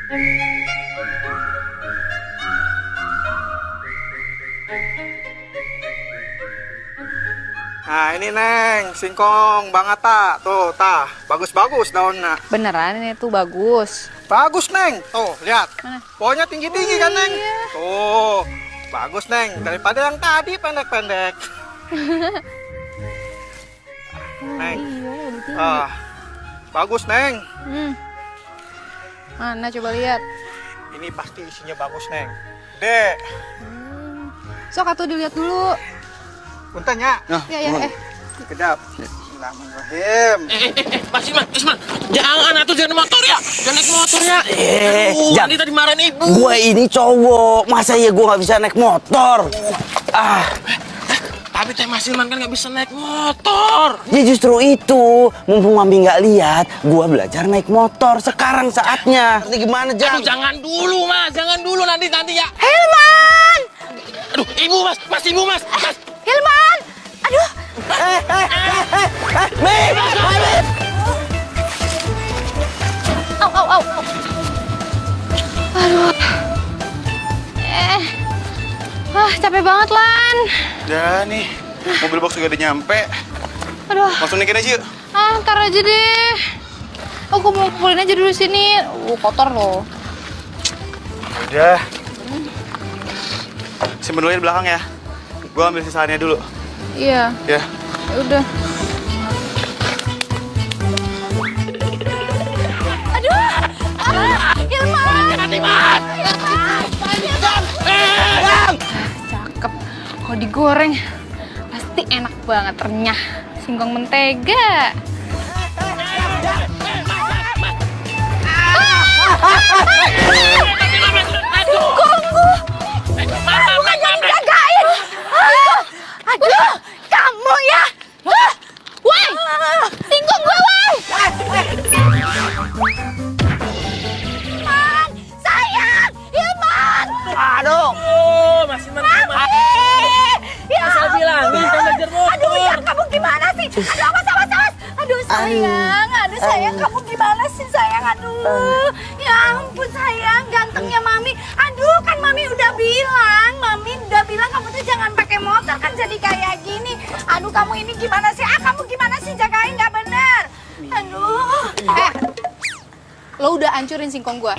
Nah ini Neng, singkong Bang Atta. Tuh, tah, bagus-bagus daunnya. Beneran ini tuh bagus. Bagus Neng, tuh lihat. Mana? Pohonnya tinggi-tinggi kan Neng? Iya. Tuh, bagus Neng. Daripada yang tadi pendek-pendek. Neng, Iya, lebih tinggi. bagus Neng. Mana coba lihat. Ini pasti isinya bagus Neng. Dek, Sok atuh dilihat dulu. punten ya. Ya. Kedap. Bismillahirrahmanirrahim. Mas Isman, jangan atuh jangan motor ya, jangan naik motornya. Nanti tadi marahin ibu. Gue ini cowok, masa ya gue nggak bisa naik motor? Tapi teh Mas Ilman kan nggak bisa naik motor. Ya justru itu, mumpung Mami nggak lihat, gue belajar naik motor. Sekarang saatnya. Nanti gimana Jang? Aduh jangan dulu Mas, jangan dulu nanti ya. Hilman! Aduh ibu Mas, ibu Mas. Hilman! Aduh! Au. Aduh. Capek banget, Lan. Ya nih, mobil box juga udah nyampe. Aduh. Langsung naikin aja yuk. Ntar aja deh. Aku mau kumpulin aja dulu sini. Kotor loh. Udah. Simpen dulu ya di belakang ya. Gua ambil sisaannya dulu. Iya. Ya. Ya udah. Aduh. Hilman. Hati Mas. Cakep. Kalau digoreng pasti enak banget, renyah. Singkong mentega. Singkongku. Bukannya dijagain. Aduh, kamu ya. Woi, singkong gue, woi. Hilman, sayang. Hilman. Aduh. Oh, Mas Ilman gimana? Ya Saya bilangin kan belajar motor. Aduh, ya kamu gimana sih? Aduh, awas. Aduh, sayang, kamu gimana sih, sayang? Aduh, ya ampun, sayang, gantengnya Mami. Aduh, kan Mami udah bilang kamu tuh jangan pakai motor, kan jadi kayak gini. Aduh, kamu ini gimana sih? Kamu gimana sih jagain nggak bener? Aduh. Lo udah hancurin singkong gua.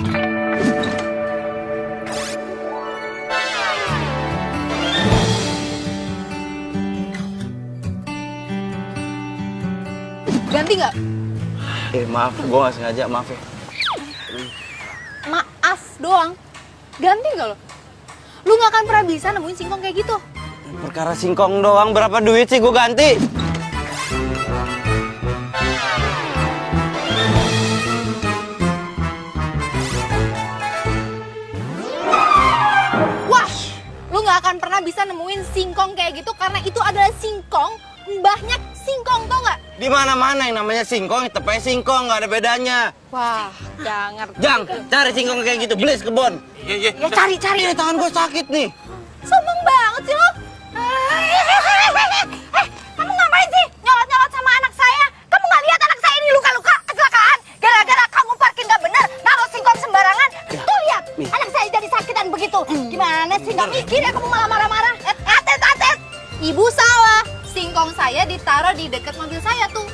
Ganti nggak? Maaf, gue nggak sengaja, maaf ya. Maaf doang. Ganti nggak lo? Lu nggak akan pernah bisa nemuin singkong kayak gitu. Perkara singkong doang, berapa duit sih gue ganti? Wah, lu nggak akan pernah bisa nemuin singkong kayak gitu karena itu adalah singkong mbahnya singkong, tau nggak? Di mana-mana yang namanya singkong, tepatnya singkong, nggak ada bedanya. Wah, gak ngerti. Jang, cari singkong kayak gitu, beli sekebon. Iya. Ya cari. Ini tangan gue sakit nih. Sombong banget sih lo. Kamu ngapain sih nyolot-nyolot sama anak saya? Kamu nggak lihat anak saya ini luka-luka kecelakaan? Gara-gara kamu parkir nggak bener, naruh singkong sembarangan. Tuh lihat, anak saya jadi sakitan begitu. Gimana sih, nggak mikir ya kamu malah marah-marah? Atet. Ibu salah. Singkong saya ditaruh di dekat mobil saya tuh.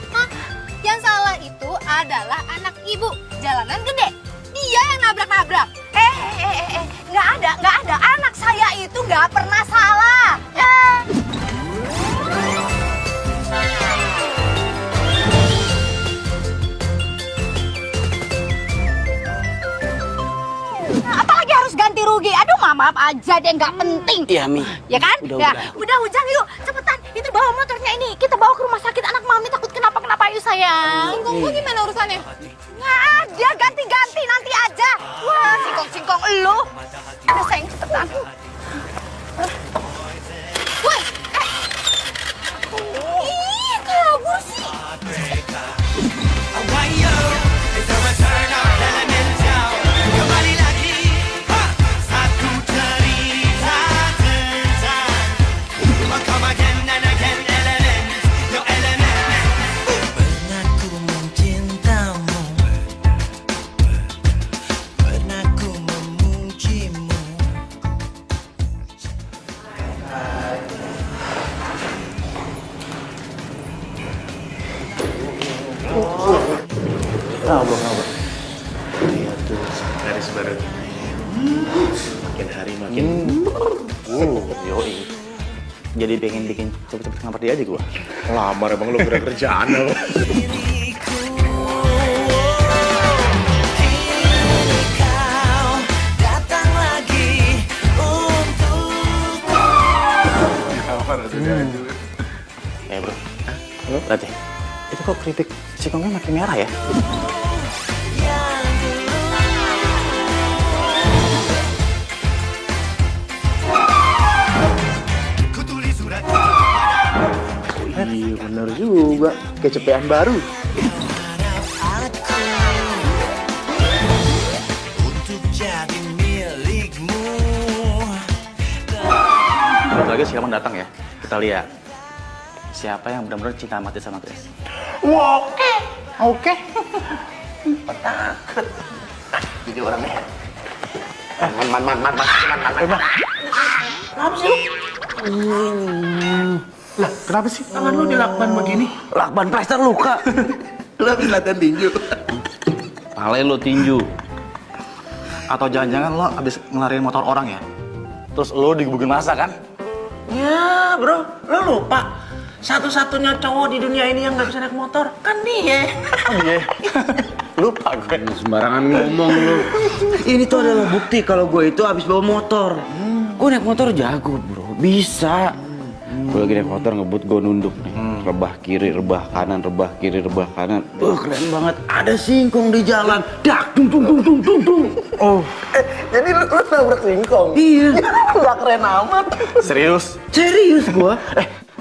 Yang salah itu adalah anak ibu. Jalanan gede. Dia yang nabrak-nabrak. Nggak ada. Anak saya itu nggak pernah salah. Apalagi harus ganti rugi. Aduh, maaf aja deh, nggak penting. Iya, Mi. Ya kan? Udah. Ujang, yuk, cepetan. Itu bawa motornya ini. Kita bawa ke rumah sakit, anak Mami takut kenapa-kenapa. Ayo, sayang. Singkong gue gimana urusannya? Nggak ada, ganti-ganti nanti aja. Wah, singkong elu. Aduh, sayang, cepetan. Woi, ih, kabur sih. Pernah ku mencintamu, pernah Garis baru. Makin hari makin. Yoi. Jadi pengen bikin cepet-cepet ngelamar dia aja gua. Lamar emang lu kira kerjaan lo. Bro. Lihat deh. Itu kok keripik singkongnya makin merah ya? Iya bener juga, kecepean baru. Bentar lagi si Kaman datang ya, kita lihat siapa yang benar-benar cinta mati sama Grace. Wow, oke. Takut. Jadi orangnya. Man. Kenapa sih lu? Lah, kenapa sih tangan lu dilakban begini? Lakban plester luka. Lu habis latihan tinju. Pale lo tinju. Atau jangan-jangan lo abis ngelarin motor orang ya? Terus lo digebukin masa kan? Ya, bro, lu lupa. Satu-satunya cowok di dunia ini yang nggak bisa naik motor kan dia. Oh iya. Lupa gue. Sembarangan ngomong lu. Ini tuh adalah bukti kalau gue itu habis bawa motor. Gue naik motor jago, bro. Bisa. Gue lagi naik motor ngebut, gue nunduk nih. Rebah kiri, rebah kanan, rebah kiri, rebah kanan. Keren banget. Ada singkong di jalan. Dak, tung. Oh. Jadi lu nabrak singkong? Iya. Nggak keren amat. Serius? Serius gue.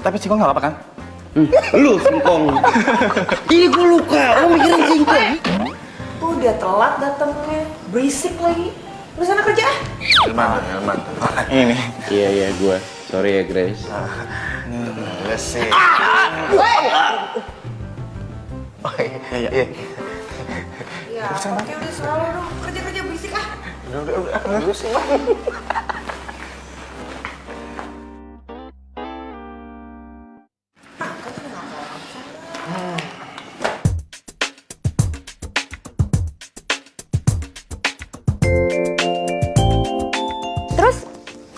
Tapi singkong nggak apa-apa kan? Lu singkong. Ini gue luka. Lo mikirin singkong. Udah telat datangnya, berisik lagi. Lu sana kerja ah. Elman. Ini. Iya gue. Sorry ya Grace. Lesih. Iya. Ya, oke udah selalu dong. Kerja berisik ah. Terus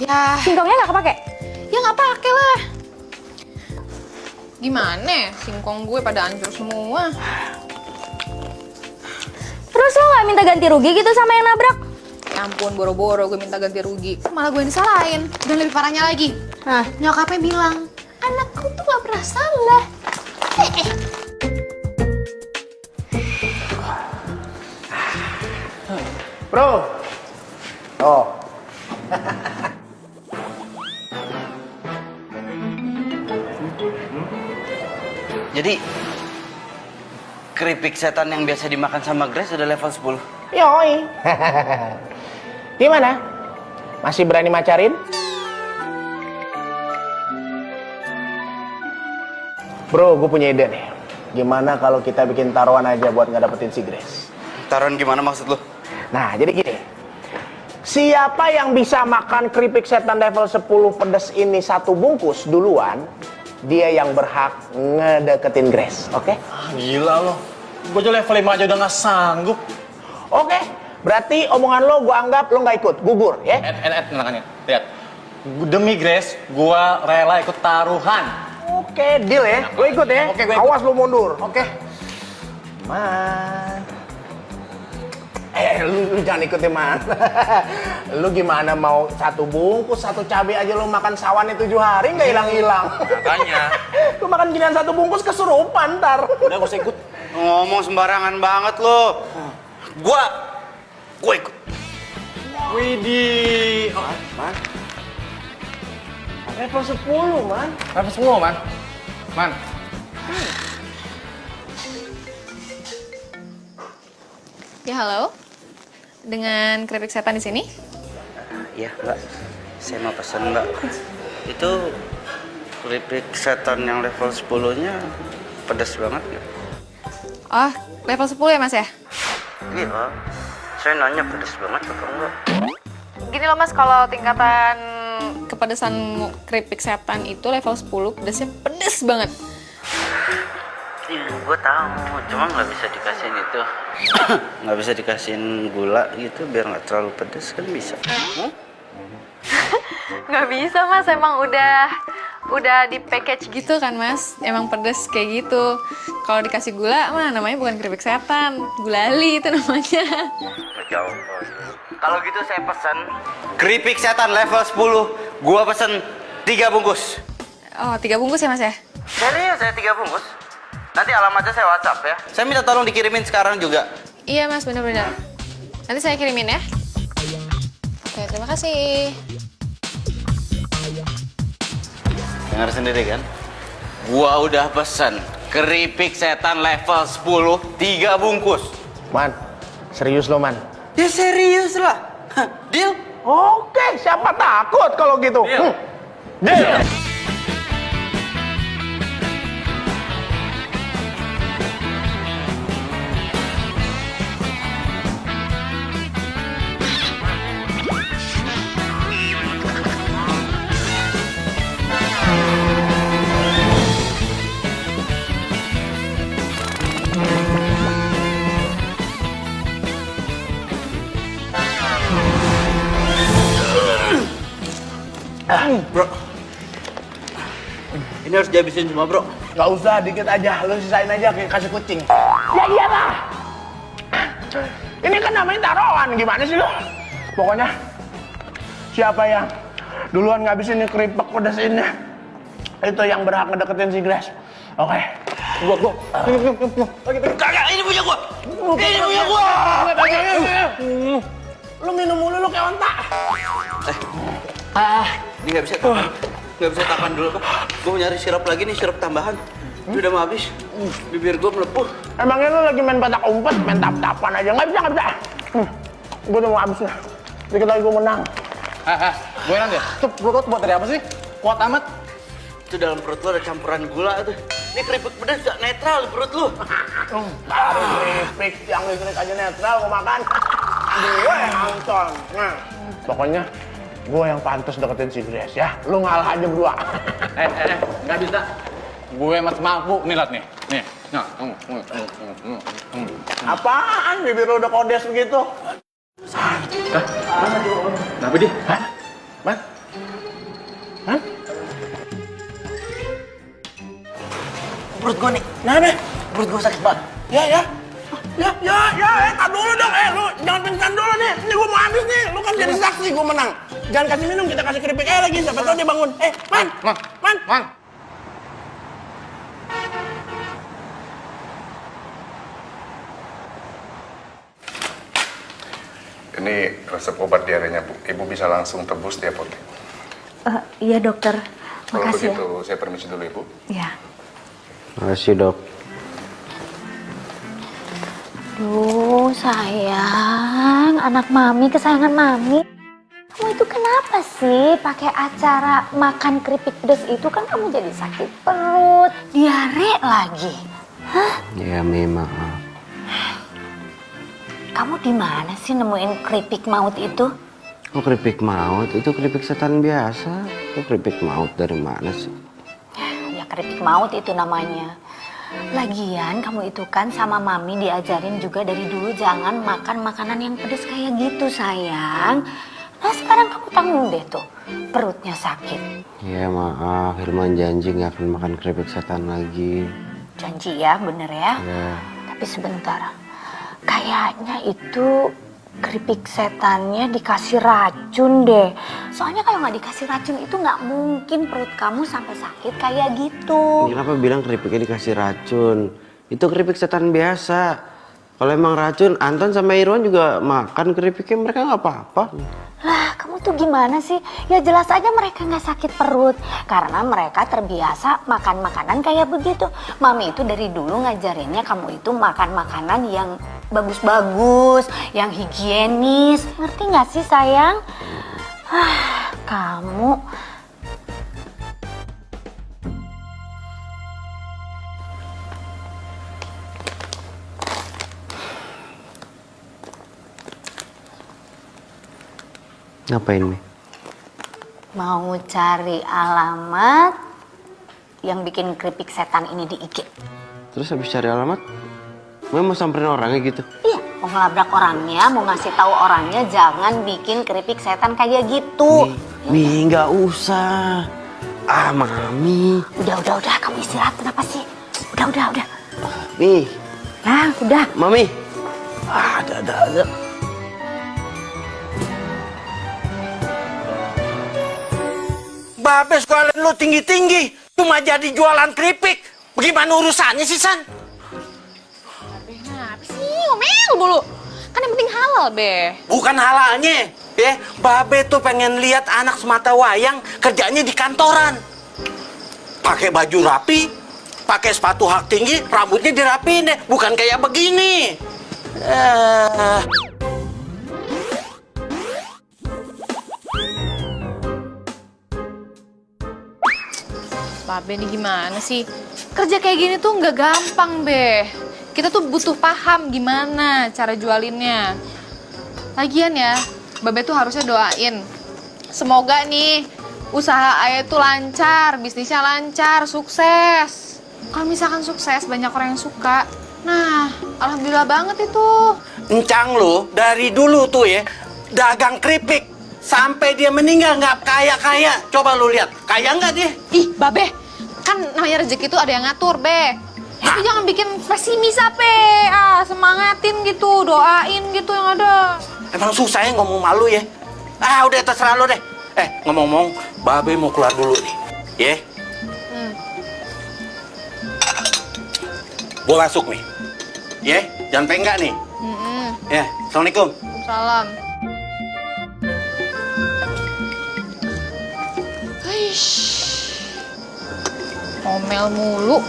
Ya, singkongnya nggak kepake? ya nggak pakai lah. Gimana? Singkong gue pada hancur semua. Terus lo nggak minta ganti rugi gitu sama yang nabrak? Ya ampun, boro-boro gue minta ganti rugi. Malah gue yang disalahin. Dan lebih parahnya lagi, nyokapnya bilang, anakku tuh gak pernah salah. Bro. Oh. Jadi keripik setan yang biasa dimakan sama Grace udah level 10. Yoi. Gimana? Masih berani macarin? Bro, gue punya ide nih. Gimana kalau kita bikin taruhan aja buat ngedapetin si Grace? Taruhan gimana maksud lu? Nah, jadi gini. Siapa yang bisa makan keripik setan level 10 pedas ini satu bungkus duluan, dia yang berhak ngedeketin Grace, oke? Gila lo. Gue aja level 5 aja udah nggak sanggup. Oke, berarti omongan lo gue anggap lo nggak ikut, gugur, ya? Tenangannya. Lihat. Demi Grace, gue rela ikut taruhan. Oke, deal ya. Lo ikut ya? Oke, gue ikut. Awas lo mundur, oke? Man. Lu jangan ikut ya, Man. Lu gimana mau satu bungkus, satu cabai aja lo makan sawannya 7 hari nggak hilang-hilang. Makanya. Lu makan ginian satu bungkus kesurupan ntar. Udah gue ikut. Ngomong sembarangan banget lo. Gue ikut. Widih. Oh, Man. Level 10, Man. apa semua, Man? Man. Ya halo, dengan keripik setan di sini. Iya, Mbak. Saya mau pesan, Mbak. Itu keripik setan yang level 10-nya pedas banget ya? Oh, level 10 ya Mas ya? Iya. Saya nanya pedas banget apa enggak? Gini loh Mas, kalau tingkatan kepedesan keripik setan itu level 10, pedasnya pedes banget. Iya, gue tahu. Cuma nggak bisa dikasihin itu. Nggak bisa dikasihin gula gitu biar nggak terlalu pedes kan bisa. Nggak bisa mas, emang udah di package gitu kan mas. Emang pedes kayak gitu. Kalau dikasih gula mah namanya bukan keripik setan, gulali itu namanya. Jauh. Kalau gitu saya pesan keripik setan level 10. Gua pesen 3 bungkus. Oh 3 bungkus ya mas ya? Serius saya 3 bungkus. Nanti alamatnya saya WhatsApp ya. Saya minta tolong dikirimin sekarang juga. Iya mas, benar-benar. Nanti saya kirimin ya. Oke, terima kasih. Dengar sendiri kan? Gua udah pesen keripik setan level 10 3 bungkus. Man, serius lo man? Ya serius lah. Hah, deal? Oke, siapa takut kalau gitu? Deal. Bro. Ini harus dihabisin semua, bro. Gak usah, dikit aja. Lu sisain aja kayak kasih kucing. Ya iyalah. Ini kan namanya taruhan. Gimana sih lu? Pokoknya siapa yang duluan ngabisin ini keripik pedas ini, itu yang berhak ngedeketin si Grace. Oke. Gua. Kagak, ini punya gua. Ini punya gua. Lu minum mulu lu kayak onta. Ini nggak bisa tahan. Nggak bisa tahan dulu, Pak. Gua mau nyari sirup lagi nih, sirup tambahan. Ini udah mau habis. Bibir gua melepuh. Emangnya lu lagi main petak umpet, main tap-tapan aja? Nggak bisa. Gua udah mau habis nih. Dikit lagi gua menang. Gue nanti. Tuh, perut buat dari apa sih? Kuat amat. Itu dalam perut lu ada campuran gula tuh. Ini keripik pedas gak netral di perut lu. Baru keripik yang listrik aja netral gua makan. Gue yang nonton. Nah, pokoknya gue yang pantas deketin si Grace ya. Lu ngalah aja berdua. Nggak bisa. Gue mas mampu nih, liat nih. Nih. Nah. Apaan? Bibir lu udah kodes begitu? Kenapa dia? Man? Hah? Perut gua nih. Nah, deh. Perut gua sakit banget. Ya, tar dulu dong. Lu jangan pingsan dulu nih. Ini gua mau habis nih. Lu kan jadi saksi gua menang. Jangan kasih minum, kita kasih keripik aja lagi. Siapa tahu dia bangun. Man. Ini resep obat diarenya, Bu. Ibu bisa langsung tebus di apotek. Iya dokter, Kalau makasih begitu, saya permisi dulu, Ibu. ya. Makasih, Dok. Duh sayang, anak mami kesayangan mami. Kamu itu kenapa sih pakai acara makan keripik pedas itu kan kamu jadi sakit perut, diare lagi. Hah? Ya, maaf. Kamu di mana sih nemuin keripik maut itu? Oh, keripik maut? Itu keripik setan biasa. Itu keripik maut dari mana sih? Ya keripik maut itu namanya. Lagian kamu itu kan sama mami diajarin juga dari dulu jangan makan makanan yang pedas kayak gitu sayang. Nah sekarang kamu tanggung deh tuh, perutnya sakit. Ya maaf, Hilman janji nggak akan makan keripik setan lagi. Janji ya, bener ya? Ya. Tapi sebentar, kayaknya itu keripik setannya dikasih racun deh. Soalnya kalau nggak dikasih racun itu nggak mungkin perut kamu sampai sakit kayak gitu. Kenapa bilang keripiknya dikasih racun? Itu keripik setan biasa. Kalau emang racun, Anton sama Irwan juga makan keripiknya, mereka nggak apa-apa. Lah, kamu tuh gimana sih? Ya jelas aja mereka nggak sakit perut. Karena mereka terbiasa makan makanan kayak begitu. Mami itu dari dulu ngajarinnya kamu itu makan makanan yang bagus-bagus, yang higienis. Ngerti nggak sih sayang? Kamu... Ngapain, Mi? mau cari alamat yang bikin keripik setan ini di IG. Terus habis cari alamat, Mami mau samperin orangnya gitu? Iya, mau ngelabrak orangnya, mau ngasih tahu orangnya jangan bikin keripik setan kayak gitu. Mi, nggak usah. Ah, Mami. Udah, kamu istirahat kenapa sih? Udah. Mi. Nah, udah. Mami. Ah, ada. Babe sekalian lu tinggi-tinggi, cuma jadi jualan keripik. Bagaimana urusannya sih, San? Kenapa sih ngomel mulu? Kan yang penting halal, Be. Bukan halalnya, ya. Babe tuh pengen lihat anak semata wayang kerjanya di kantoran. Pakai baju rapi, pakai sepatu hak tinggi, rambutnya dirapiin deh, bukan kayak begini. Babe nih gimana sih? Kerja kayak gini tuh nggak gampang, Be. Kita tuh butuh paham gimana cara jualinnya. Lagian ya, Babe tuh harusnya doain. Semoga nih usaha Ayah tuh lancar, bisnisnya lancar, sukses. Kalau misalkan sukses, banyak orang yang suka. Nah, alhamdulillah banget itu. Encang lu dari dulu tuh ya, dagang keripik. Sampai dia meninggal nggak kaya-kaya. Coba lu lihat, kaya nggak dia? Ih, Babe, kan namanya rezeki itu ada yang ngatur, Be. Itu jangan bikin pesimis, Be. Semangatin gitu, doain gitu yang ada. Emang susah ya ngomong malu ya? Udah terserah lu deh. Ngomong-ngomong, Babe mau keluar dulu nih. Ya? Gua masuk nih. Ya, jangan penggak nih. Ya, Assalamualaikum. Salam. Ngomel mulu.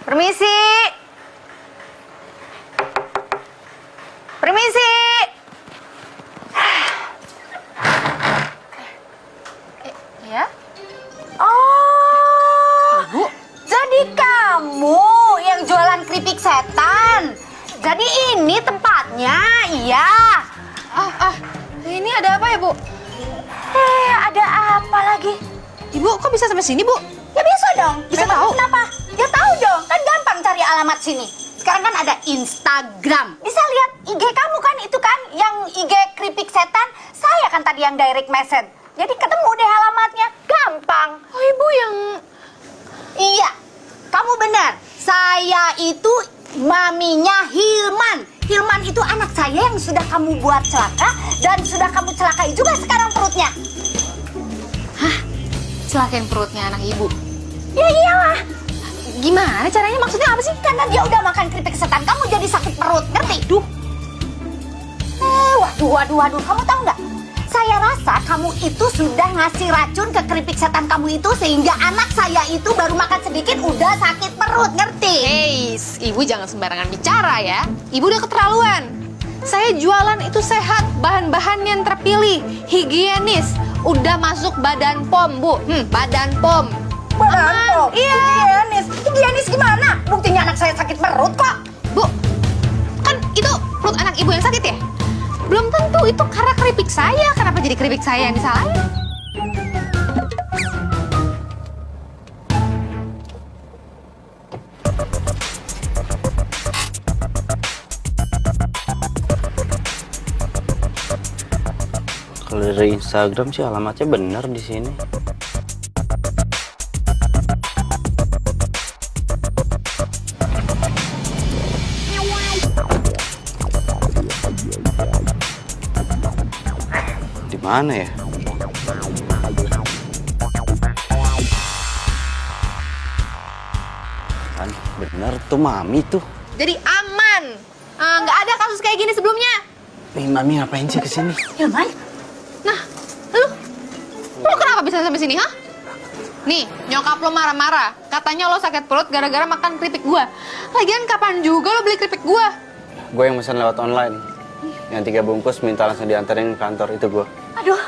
Permisi. Ya? Oh, Ibu? jadi kamu yang jualan keripik setan. Jadi ini tempatnya, iya. Ini ada apa ya, Bu? Ada apa lagi? Ibu, kok bisa sampai sini, Bu? Ya bisa dong. Bisa Memang tahu? Kenapa? Ya tahu dong. Kan gampang cari alamat sini. Sekarang kan ada Instagram. Bisa lihat IG kamu kan itu kan yang IG keripik setan. Saya kan tadi yang direct message. Jadi ketemu deh alamatnya. Gampang. Oh, Ibu yang... Iya. Kamu benar. Saya itu maminya Hilman. Hilman itu anak saya yang sudah kamu buat celaka dan sudah kamu celakai juga sekarang perutnya. Celakain perutnya anak Ibu. Ya iyalah. Gimana caranya? Maksudnya apa sih? Karena dia udah makan keripik setan, kamu jadi sakit perut, ngerti? Waduh, kamu tahu nggak? Saya rasa kamu itu sudah ngasih racun ke keripik setan kamu itu sehingga anak saya itu baru makan sedikit udah sakit perut, ngerti? Hey, Ibu jangan sembarangan bicara ya. Ibu udah keterlaluan. Saya jualan itu sehat, bahan-bahan yang terpilih, higienis, udah masuk Badan POM, Bu. Badan POM. Badan POM? Iya. Higienis gimana? Buktinya anak saya sakit perut kok. Bu, kan itu perut anak Ibu yang sakit ya? Belum tentu itu karena keripik saya. Kenapa jadi keripik saya yang disalahin? Kalau dari Instagram sih alamatnya benar di sini. Di mana ya? Kan bener tuh Mami tuh. Jadi aman. Nggak ada kasus kayak gini sebelumnya. Nih Mami ngapain sih kesini? Hilman? Nah, lu kenapa bisa sampai sini, hah? Nih, nyokap lo marah-marah. Katanya lo sakit perut gara-gara makan keripik gua. Lagian kapan juga lo beli keripik gua? Gue yang pesan lewat online. Yang 3 bungkus minta langsung diantarin ke kantor itu gue. Aduh,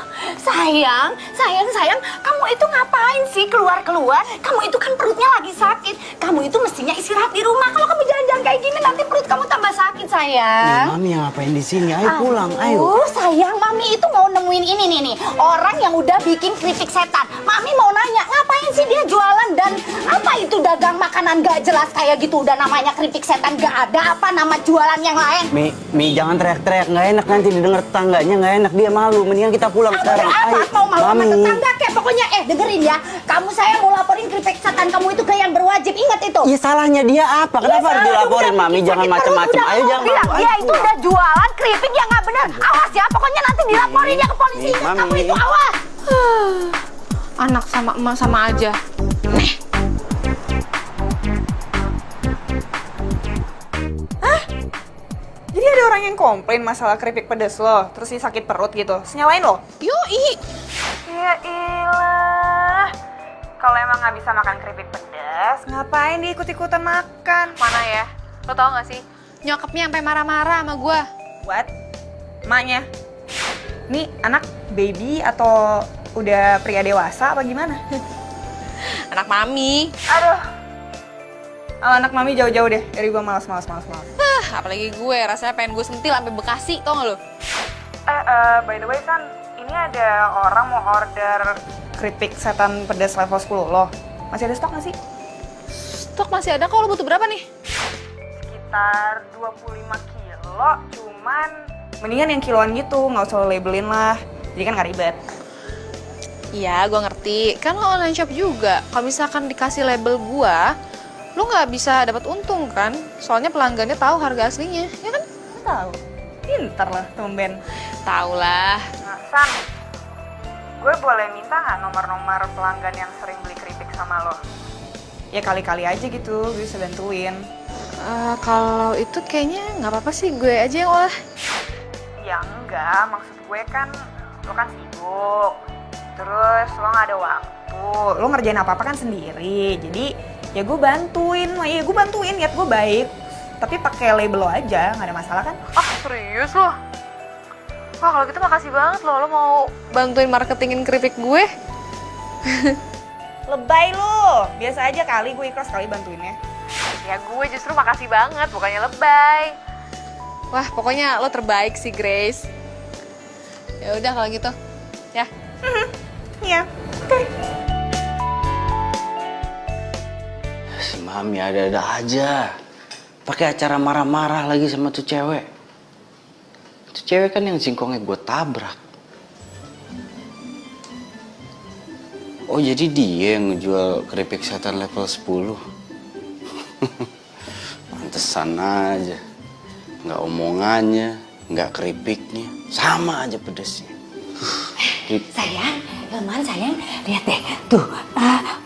Sayang, kamu itu ngapain sih keluar-keluar? Kamu itu kan perutnya lagi sakit. Kamu itu mestinya istirahat di rumah. Kalau kamu jalan-jalan kayak gini nanti perut kamu tambah sakit, sayang. Mami yang ngapain di sini? Ayo pulang, ayo. Sayang, Mami itu mau nemuin ini nih. Orang yang udah bikin keripik setan. Mami mau nanya, ngapain sih dia jualan dan apa itu dagang makanan gak jelas kayak gitu? Udah namanya keripik setan, gak ada apa nama jualan yang lain. Mi jangan teriak-teriak, nggak enak nanti didengar tetangganya, nggak enak, dia malu. Mendingan kita pulang sekarang. Ayo, Mau malu sama Mami. tetangga kayak pokoknya dengerin ya. Saya mau laporin keripik setan kamu itu ke yang berwajib. Ingat itu. Ya salahnya dia apa? Kenapa harus dilaporin, Mami? Jangan macam-macam. Ayo jangan bilang malu. dia Ayo itu pulang. udah jualan keripik yang nggak benar. Awas ya, pokoknya nanti dilaporin ya ke polisi. Ingat, Mami. kamu itu awas. Anak sama emak sama aja. Jadi ada orang yang komplain masalah keripik pedas lo, terus dia sakit perut gitu. Terus nyalain lo? Yoi. Ya ilah. Kalau emang nggak bisa makan keripik pedas, ngapain dia ikut-ikutan makan? Mana ya? Lo tau gak sih? Nyokapnya sampai marah-marah sama gue. What? Emaknya? Nih anak baby atau udah pria dewasa apa gimana? Anak mami. Aduh. Oh, anak mami jauh-jauh deh dari gua malas. Apalagi gue, rasanya pengen gue sentil sampai Bekasi, tau gak lo? By the way San, ini ada orang mau order keripik setan pedas level 10 lo. Masih ada stok nggak sih? Stok masih ada kok, lo butuh berapa nih? Sekitar 25 kilo, cuman mendingan yang kiloan gitu, nggak usah lo labelin lah. Jadi kan nggak ribet. Iya, gue ngerti. Kan lo online shop juga. Kalau misalkan dikasih label gue, lo nggak bisa dapat untung kan? Soalnya pelanggannya tahu harga aslinya, ya kan? Tahu. Pinter lah, tumben. Tahu lah. Nah, San, gue boleh minta nggak nomor-nomor pelanggan yang sering beli keripik sama lo? Ya kali-kali aja gitu, gue bisa bantuin. Kalau itu kayaknya nggak apa-apa sih, gue aja yang olah. Ya enggak, maksud gue kan lo kan sibuk. Terus lo nggak ada waktu, lo ngerjain apa-apa kan sendiri. Jadi ya gue bantuin, niat gue baik. Tapi pakai label lo aja, nggak ada masalah kan? Ah, serius lo? Wah, kalau gitu makasih banget lo mau bantuin marketingin keripik gue. Lebay lo, biasa aja kali gue ikhlas kali bantuinnya. Ya gue justru makasih banget, bukannya lebay. Wah, pokoknya lo terbaik sih, Grace. Ya udah kalau gitu. Ya. Iya, oke. Si Mami ada-ada aja. Pakai acara marah-marah lagi sama tuh cewek. Tuh cewek kan yang singkongnya gue tabrak. Oh jadi dia yang ngejual keripik setan level 10. Pantesan aja. Nggak omongannya, nggak keripiknya. Sama aja pedesnya. Sayang, sayang, lihat deh. Tuh,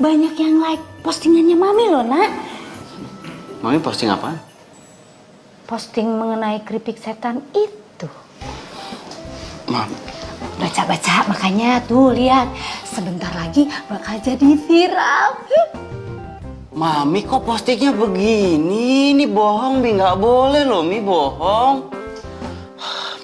banyak yang like postingannya Mami loh, Nak. Mami posting apaan? Posting mengenai keripik setan itu. Mam. Baca-baca, makanya tuh lihat. Sebentar lagi bakal jadi viral. Mami kok postingnya begini? Ini bohong, Mi. Nggak boleh loh, Mi, bohong.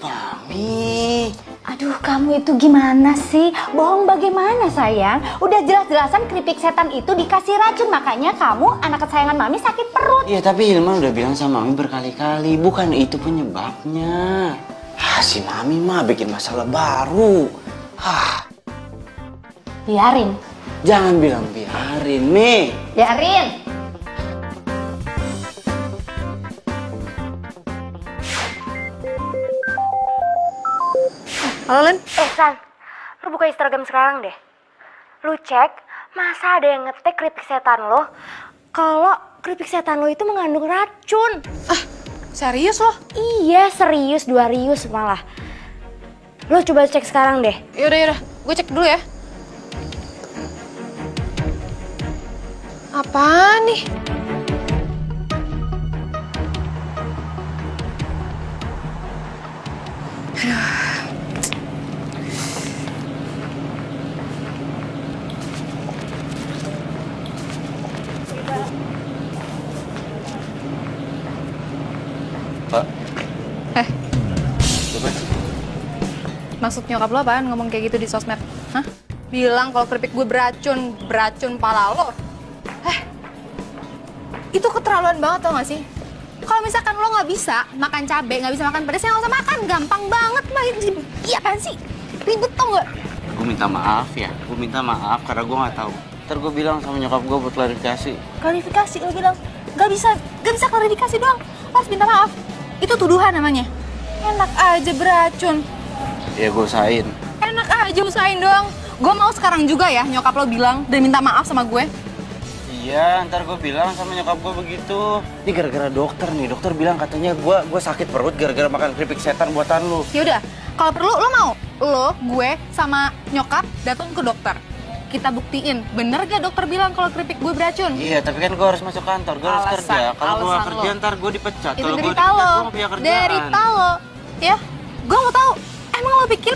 Mami. Aduh, kamu itu gimana sih? Bohong bagaimana, sayang? Udah jelas-jelasan keripik setan itu dikasih racun. Makanya kamu, anak kesayangan Mami, sakit perut. Iya, tapi Hilman udah bilang sama Mami berkali-kali. Bukan itu penyebabnya. Si Mami mah bikin masalah baru. Biarin. Jangan bilang biarin, Mi. Biarin. Halo, Len. San, lu buka Instagram sekarang deh. Lu cek, masa ada yang ngetek keripik setan lo? Kalau keripik setan lo itu mengandung racun. Serius lo? Iya, serius, 2 rius malah. Lo coba cek sekarang deh. Yaudah. Gue cek dulu ya. Apaan nih? Pak. Eh. Coba sih. Maksud nyokap lo apaan ngomong kayak gitu di sosmed? Hah? Bilang kalau keripik gue beracun, beracun pala lo. Itu keterlaluan banget tau gak sih? Kalau misalkan lo nggak bisa makan cabai, nggak bisa makan pedas, ya nggak usah makan. Gampang banget, iya kan sih? Ribet tau nggak? Gue minta maaf ya, gue minta maaf karena gue nggak tahu. Ntar gue bilang sama nyokap gue buat klarifikasi. Klarifikasi, lo bilang nggak bisa klarifikasi doang. Lo harus minta maaf. Itu tuduhan namanya. Enak aja beracun. Ya gue usahain. Enak aja usahain doang. Gue mau sekarang juga ya nyokap lo bilang dan minta maaf sama gue. Iya, ntar gue bilang sama nyokap gue begitu. Ini gara-gara dokter nih, dokter bilang katanya gue sakit perut gara-gara makan keripik setan buatan lu. Yaudah, kalau perlu lo mau? Lo, gue, sama nyokap datang ke dokter. Kita buktiin, bener gak dokter bilang kalau keripik gue beracun? Iya, tapi kan gue harus masuk kantor, gue harus kerja. Kalau gue gak kerja ntar gue dipecat. Itu Kalau gue derita dipecat lo, gue gak punya kerjaan. derita lo. Ya, gue mau tahu. Emang lo pikir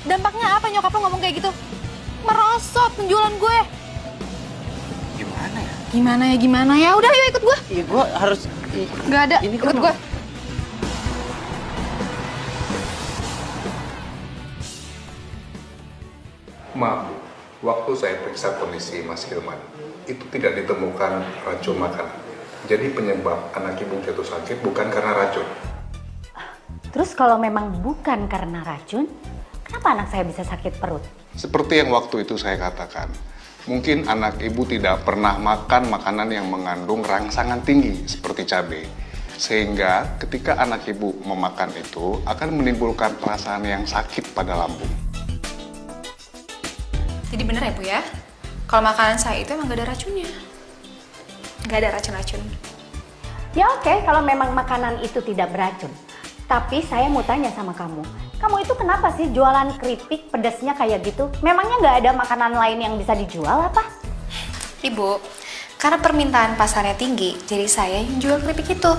dampaknya apa nyokap lo ngomong kayak gitu? Merosot penjualan gue. Gimana ya? Gimana ya? Udah yuk ikut gue. Iya, gue harus... Gak ada, Ini ikut kan gue. Maaf, Bu. Waktu saya periksa kondisi Mas Hilman, itu tidak ditemukan racun makanan. Jadi penyebab anak ibu jatuh sakit bukan karena racun. Terus kalau memang bukan karena racun, kenapa anak saya bisa sakit perut? Seperti yang waktu itu saya katakan, mungkin anak ibu tidak pernah makan makanan yang mengandung rangsangan tinggi seperti cabai. Sehingga ketika anak ibu memakan itu akan menimbulkan perasaan yang sakit pada lambung. Jadi bener ya Bu ya? Kalau makanan saya itu emang gak ada racunnya. Gak ada racun-racun. Ya oke, kalau memang makanan itu tidak beracun. Tapi saya mau tanya sama kamu. Kamu itu kenapa sih jualan keripik pedasnya kayak gitu? Memangnya nggak ada makanan lain yang bisa dijual apa? Ibu, karena permintaan pasarnya tinggi, jadi saya yang jual keripik itu.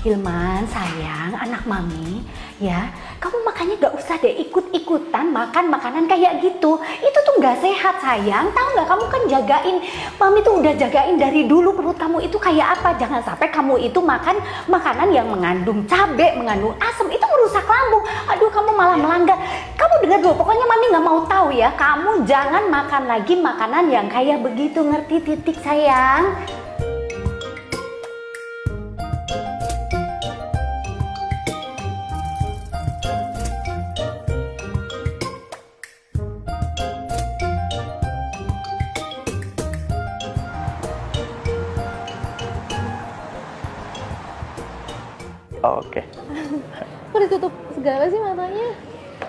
Hilman, sayang, anak mami, ya, kamu makanya gak usah deh ikut-ikutan makan makanan kayak gitu. Itu tuh gak sehat, sayang. Tahu nggak, kamu kan jagain, mami tuh udah jagain dari dulu perut kamu itu kayak apa. Jangan sampai kamu itu makan makanan yang mengandung cabai, mengandung asam, itu merusak lambung. Aduh, kamu malah melanggar. Kamu dengar dulu, pokoknya mami gak mau tahu ya. Kamu jangan makan lagi makanan yang kayak begitu, ngerti titik sayang? Oke. Kok ditutup segala sih matanya?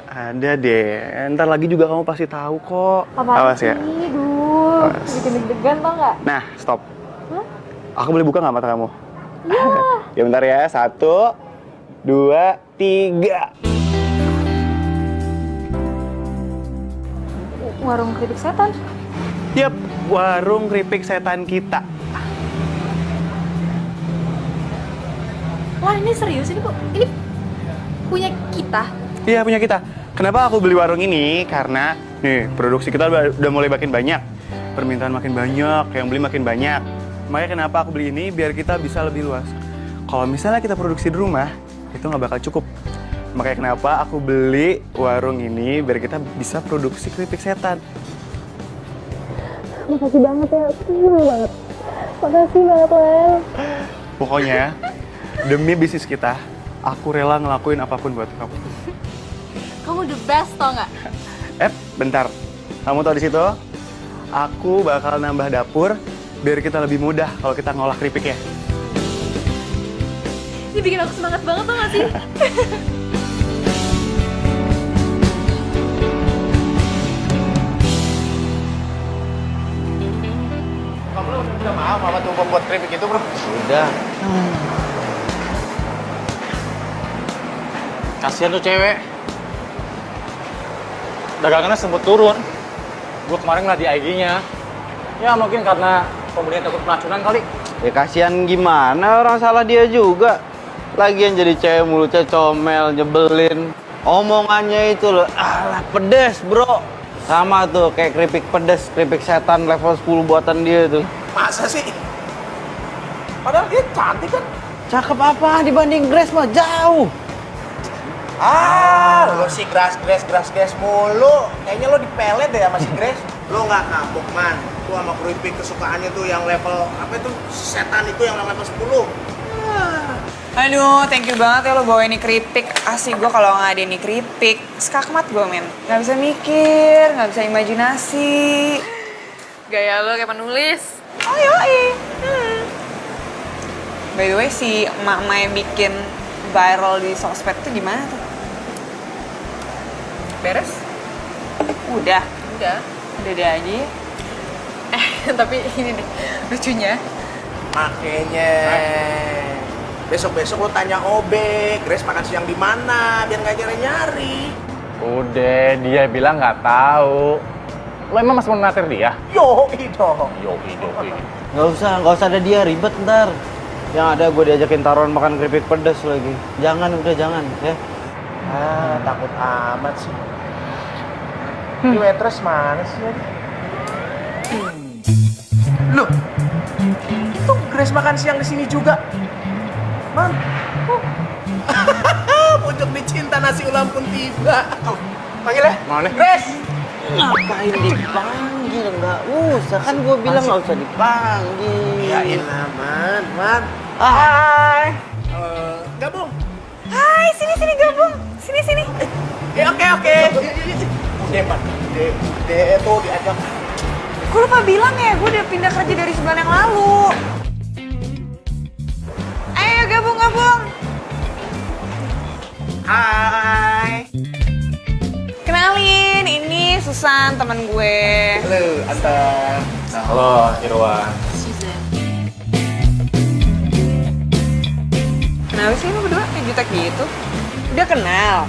Ada deh. Ntar lagi juga kamu pasti tahu kok. Awas ya. Duh, bikin deg-degan tau nggak? Nah, stop. Hah? Aku boleh buka nggak mata kamu? Iya. Ya bentar ya. 1, 2, 3. Warung keripik setan. Yap, warung keripik setan kita. Wah, ini serius ini Bu? Ini punya kita? Iya, punya kita. Kenapa aku beli warung ini? Karena nih, produksi kita udah mulai makin banyak. Permintaan makin banyak, yang beli makin banyak. Makanya kenapa aku beli ini? Biar kita bisa lebih luas. Kalau misalnya kita produksi di rumah, itu nggak bakal cukup. Makanya kenapa aku beli warung ini, biar kita bisa produksi keripik setan. Makasih banget ya, seneng banget. Makasih banget, Len. Pokoknya, demi bisnis kita, aku rela ngelakuin apapun buat kamu. Kamu the best tau nggak? Bentar. Kamu tahu di situ? Aku bakal nambah dapur biar kita lebih mudah kalau kita ngolah keripiknya. Ini bikin aku semangat banget tau nggak sih? Kamu udah minta maaf sama tuh pembuat keripik itu, bro? Udah. Kasihan tuh cewek. Dagangannya sempat turun. Gue kemarin ngeliat di IG-nya. Ya mungkin karena pembelinya takut peracunan kali. Ya kasihan gimana, orang salah dia juga. Lagian jadi cewek mulutnya comel, nyebelin. Omongannya itu loh, alah pedes bro. Sama tuh kayak keripik pedes, keripik setan level 10 buatan dia tuh. Masa sih? Padahal dia cantik kan? Cakep apa dibanding Grace mah jauh. Lo si Grass mulu. Kayaknya lo dipelet deh sama si Grace. Lo nggak kapok, Man. Tuh sama keripik kesukaannya tuh yang level, apa itu, setan itu yang level 10. Aduh, thank you banget ya lo bawa ini keripik. Asik gue kalau nggak ada ini keripik, skakmat gue men. Nggak bisa mikir, nggak bisa imajinasi. Gaya lo kayak penulis. Oh yoi. By the way, si emak-emak yang bikin viral di sosmed tuh gimana tuh? Beres? Udah. Udah. Udah aja ya. Tapi ini nih, lucunya. Makanya besok-besok lo tanya Obe, Grace makan siang di mana biar nggak nyari-nyari. Udah, dia bilang nggak tahu. Lo emang masih mau natir dia? Yoi dong. Nggak usah ada dia, ribet ntar. Yang ada gue diajakin taruhan makan keripik pedas lagi. Jangan, udah jangan ya. Takut amat sih. Ini waitress mana sih? Loh, itu Grace makan siang di sini juga. Man, pucuk dicinta nasi ulam pun tiba. Panggil ya? Mau nih? Grace! Ngapain dipanggil? Nggak usah, kan gue bilang nggak usah dipanggil. Ya ilah, Man. Hai. Gabung. Hai, sini gabung. Sini. Oke. Udah, Man. Udah, tuh diajak. Gue lupa bilang ya, gue udah pindah kerja dari sebulan yang lalu. Ayo gabung. Hai. Kenalin, ini Susan, teman gue. Halo, Anton. Halo, Irwan. Kenapa sih lu berdua kayak jutek gitu? Udah kenal?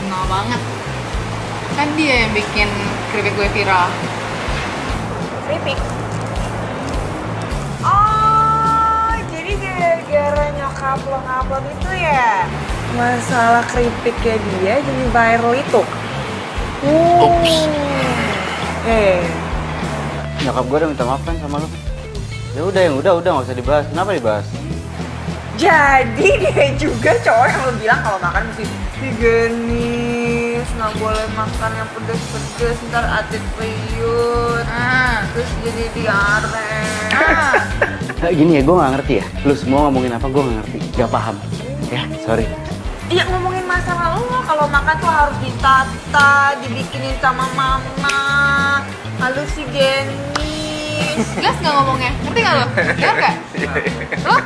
Kenal banget. Kan dia yang bikin keripik gue viral. Keripik? Oh, jadi gara-gara nyokap lo ngupload itu ya? Masalah keripiknya dia jadi viral itu? Nyokap gue udah minta maaf kan sama lo. Ya udah, nggak usah dibahas. Kenapa dibahas? Jadi dia juga cowok yang lo bilang kalau makan mesti higienis, nggak boleh makan yang pedes-pedes, ntar atlet periut, terus jadi diare. Nah, gini ya, gue nggak ngerti ya. Lu semua ngomongin apa, gue nggak ngerti. Gak paham. Ya, sorry. Iya, ngomongin masalah lo kalau makan tuh harus ditata, dibikinin sama mama, halus higienis. Jelas nggak ngomongnya? Ngerti nggak lo? Dengar nggak? Lo?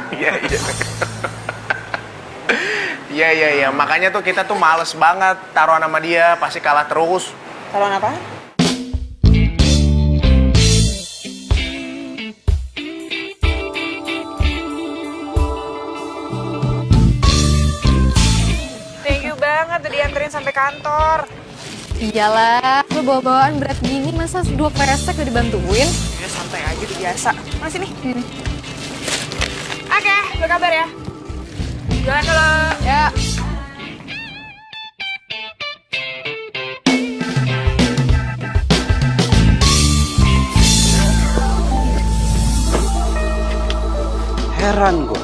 Iya. Makanya tuh kita tuh males banget taruhan sama dia, pasti kalah terus. Taruhan apa? Thank you banget udah dianterin sampai kantor. Iyalah, lo bawa-bawaan berat gini masa 2 pesek udah dibantuin? Ya santai aja udah biasa. Mana sini? Oke, berkabar ya. Jalan dulu. Ya. Heran gue.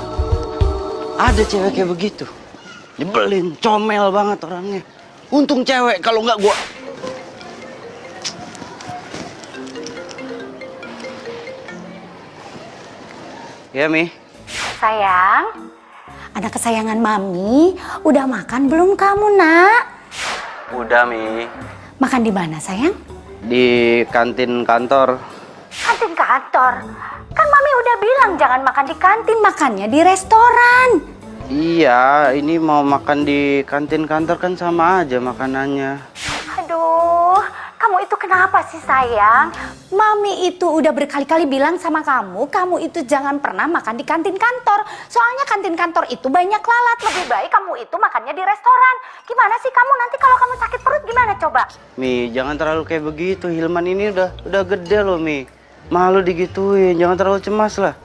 Ada cewek kayak begitu. Nyebelin, comel banget orangnya. Untung cewek, kalau nggak gue... Ya, Mi. Sayang, anak kesayangan Mami, udah makan belum kamu, Nak? Udah, Mi. Makan di mana, sayang? Di kantin kantor. Kantin kantor. Kan Mami udah bilang jangan makan di kantin, makannya di restoran. Iya, ini mau makan di kantin kantor kan sama aja makanannya. Aduh, kamu itu kenapa sih, sayang? Mami itu udah berkali-kali bilang sama kamu itu jangan pernah makan di kantin kantor. Soalnya kantin kantor itu banyak lalat. Lebih baik kamu itu makannya di restoran. Gimana sih kamu nanti kalau kamu sakit perut gimana coba? Mi, jangan terlalu kayak begitu. Hilman ini udah gede loh, Mi. Malu digituin, jangan terlalu cemas lah.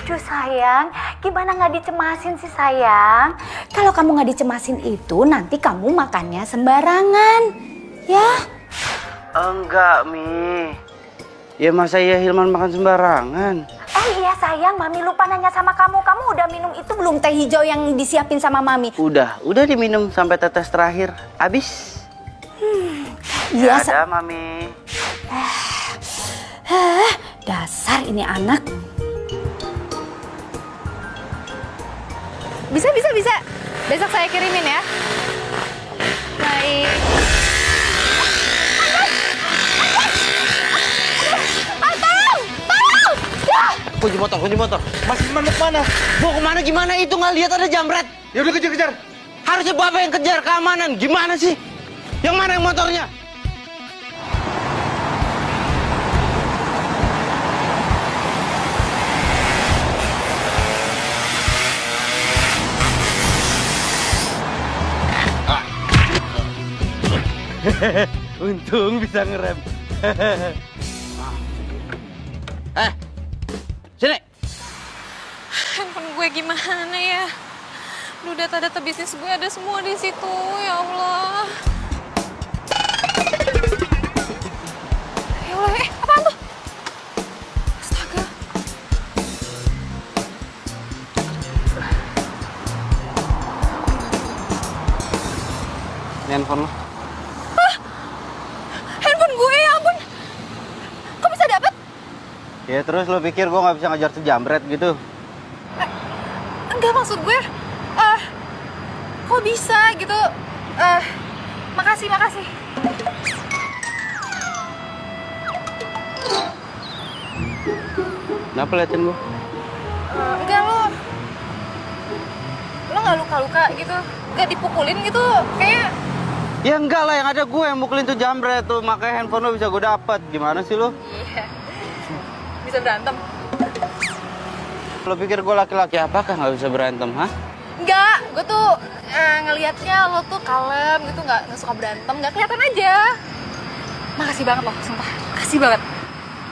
Aduh sayang, gimana nggak dicemasin sih sayang? Kalau kamu nggak dicemasin itu, nanti kamu makannya sembarangan, ya? Enggak, Mi. Ya masa ya Hilman makan sembarangan? Oh iya sayang, Mami lupa nanya sama kamu. Kamu udah minum itu belum teh hijau yang disiapin sama Mami? Udah diminum sampai tetes terakhir. Abis. Iya. Ada, Mami. Dasar ini anak. Bisa. Besok saya kirimin ya. Baik. Kunci motor. Mas Iman mau kemana? Mau kemana gimana? Itu nggak lihat ada jamret. Ya udah kejar. Harusnya Bapak yang kejar keamanan. Gimana sih? Yang mana yang motornya? Untung bisa ngerem. Sini. Handphone gue gimana ya? Duh, data-data bisnis gue ada semua di situ, ya Allah. Ya Allah, apaan tuh? Astaga. Ini handphone lo. Handphone gue, ya ampun. Kok bisa dapet? Ya terus lo pikir gue nggak bisa ngejar tuh jamret gitu? Enggak, maksud gue, kok bisa gitu? Makasih. Kenapa liatin gue? Enggak, lo nggak luka-luka gitu? Nggak dipukulin gitu? Kayak Ya enggak lah, yang ada gue yang mukulin tuh jamret tuh, makanya handphone lo bisa gue dapet. Gimana sih lo? iya, bisa berantem. Lo pikir gue laki-laki apakah nggak bisa berantem, hah? Enggak, gue tuh ngelihatnya lo tuh kalem gitu, nggak suka berantem, nggak kelihatan aja. Makasih banget lo, sumpah, makasih banget.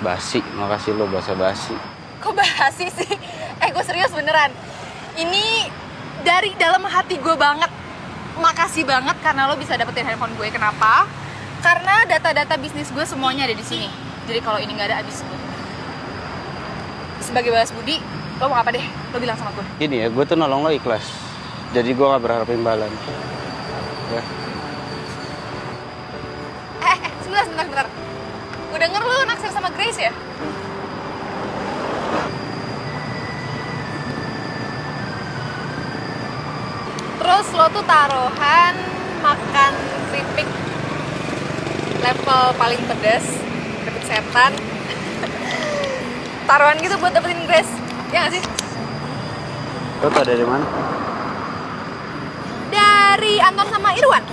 Basi, makasih lo basa-basi. Kok basi sih? Gue serius beneran. Ini dari dalam hati gue banget. Makasih banget karena lo bisa dapetin handphone gue. Kenapa? Karena data-data bisnis gue semuanya ada di sini. Jadi kalau ini nggak ada, abis gue. Sebagai balas budi, lo mau apa deh? Lo bilang sama gue. Gini ya, gue tuh nolong lo ikhlas. Jadi gue gak berharap imbalan. Ya. Sebentar. Gue denger lo naksir sama Grace ya? Terus lo tuh taruhan makan keripik level paling pedas, keripik setan. Taruhan gitu buat dapetin Grace, ya gak sih? Lo tau dari mana? Dari Anton sama Irwan.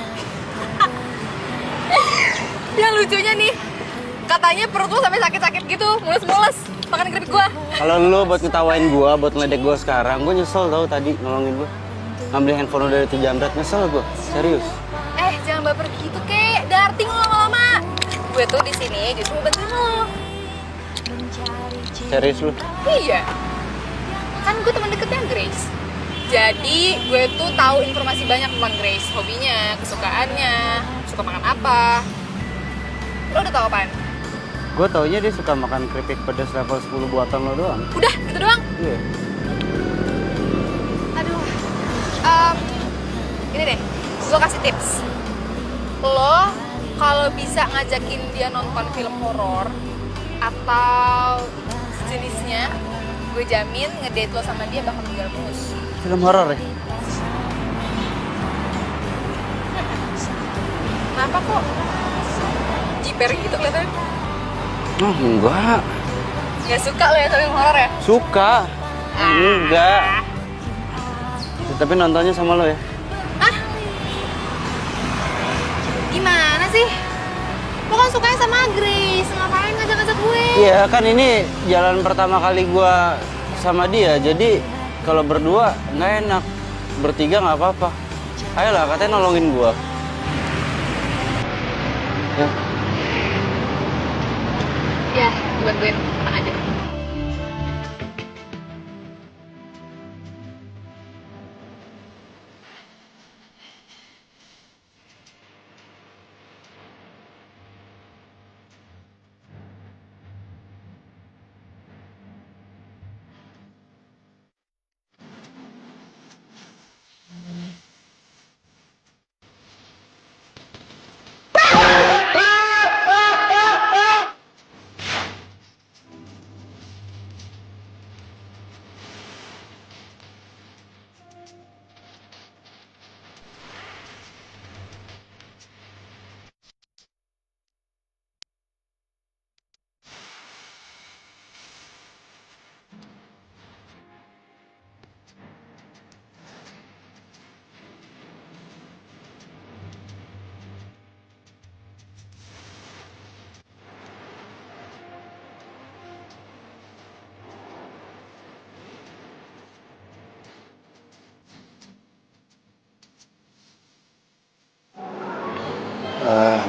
Yang lucunya nih, katanya perut lo sampai sakit-sakit gitu, mules-mules makan keripik gua. Kalau lo buat ngetawain gue, buat ngeledek gue sekarang, gue nyesel tau tadi nolongin gue. Ngambil handphone lo dari tuh jamret, nyesel gue, serius. Jangan baper gitu, kek. Darting lo lama-lama. Gue tuh di sini justru mau bantuin lo. Serius lo? Iya. Kan gue teman deketnya Grace. Jadi gue tuh tahu informasi banyak tentang Grace, hobinya, kesukaannya, suka makan apa. Lo udah tahu apaan? Gue taunya dia suka makan keripik pedas level 10 buatan lo doang. Udah, gitu doang. Iya. Aduh. Ini deh, gue kasih tips. Lo kalau bisa ngajakin dia nonton film horor atau sejenisnya, gue jamin ngedate lo sama dia bakal tinggal mulus. Film horor ya? Kenapa kok jiper gitu kelihatannya? Oh enggak. Gak suka lo ya sama film horor ya? Suka. Enggak. Ya, tapi nontonnya sama lo ya? Gimana sih? Lo kan sukanya sama Grace, ngapain ngajak-ngajak gue? Iya kan ini jalan pertama kali gua sama dia, jadi kalau berdua nggak enak, bertiga nggak apa-apa. Ayolah, katanya nolongin gua. Ya. Ya, bantuin, tenang aja.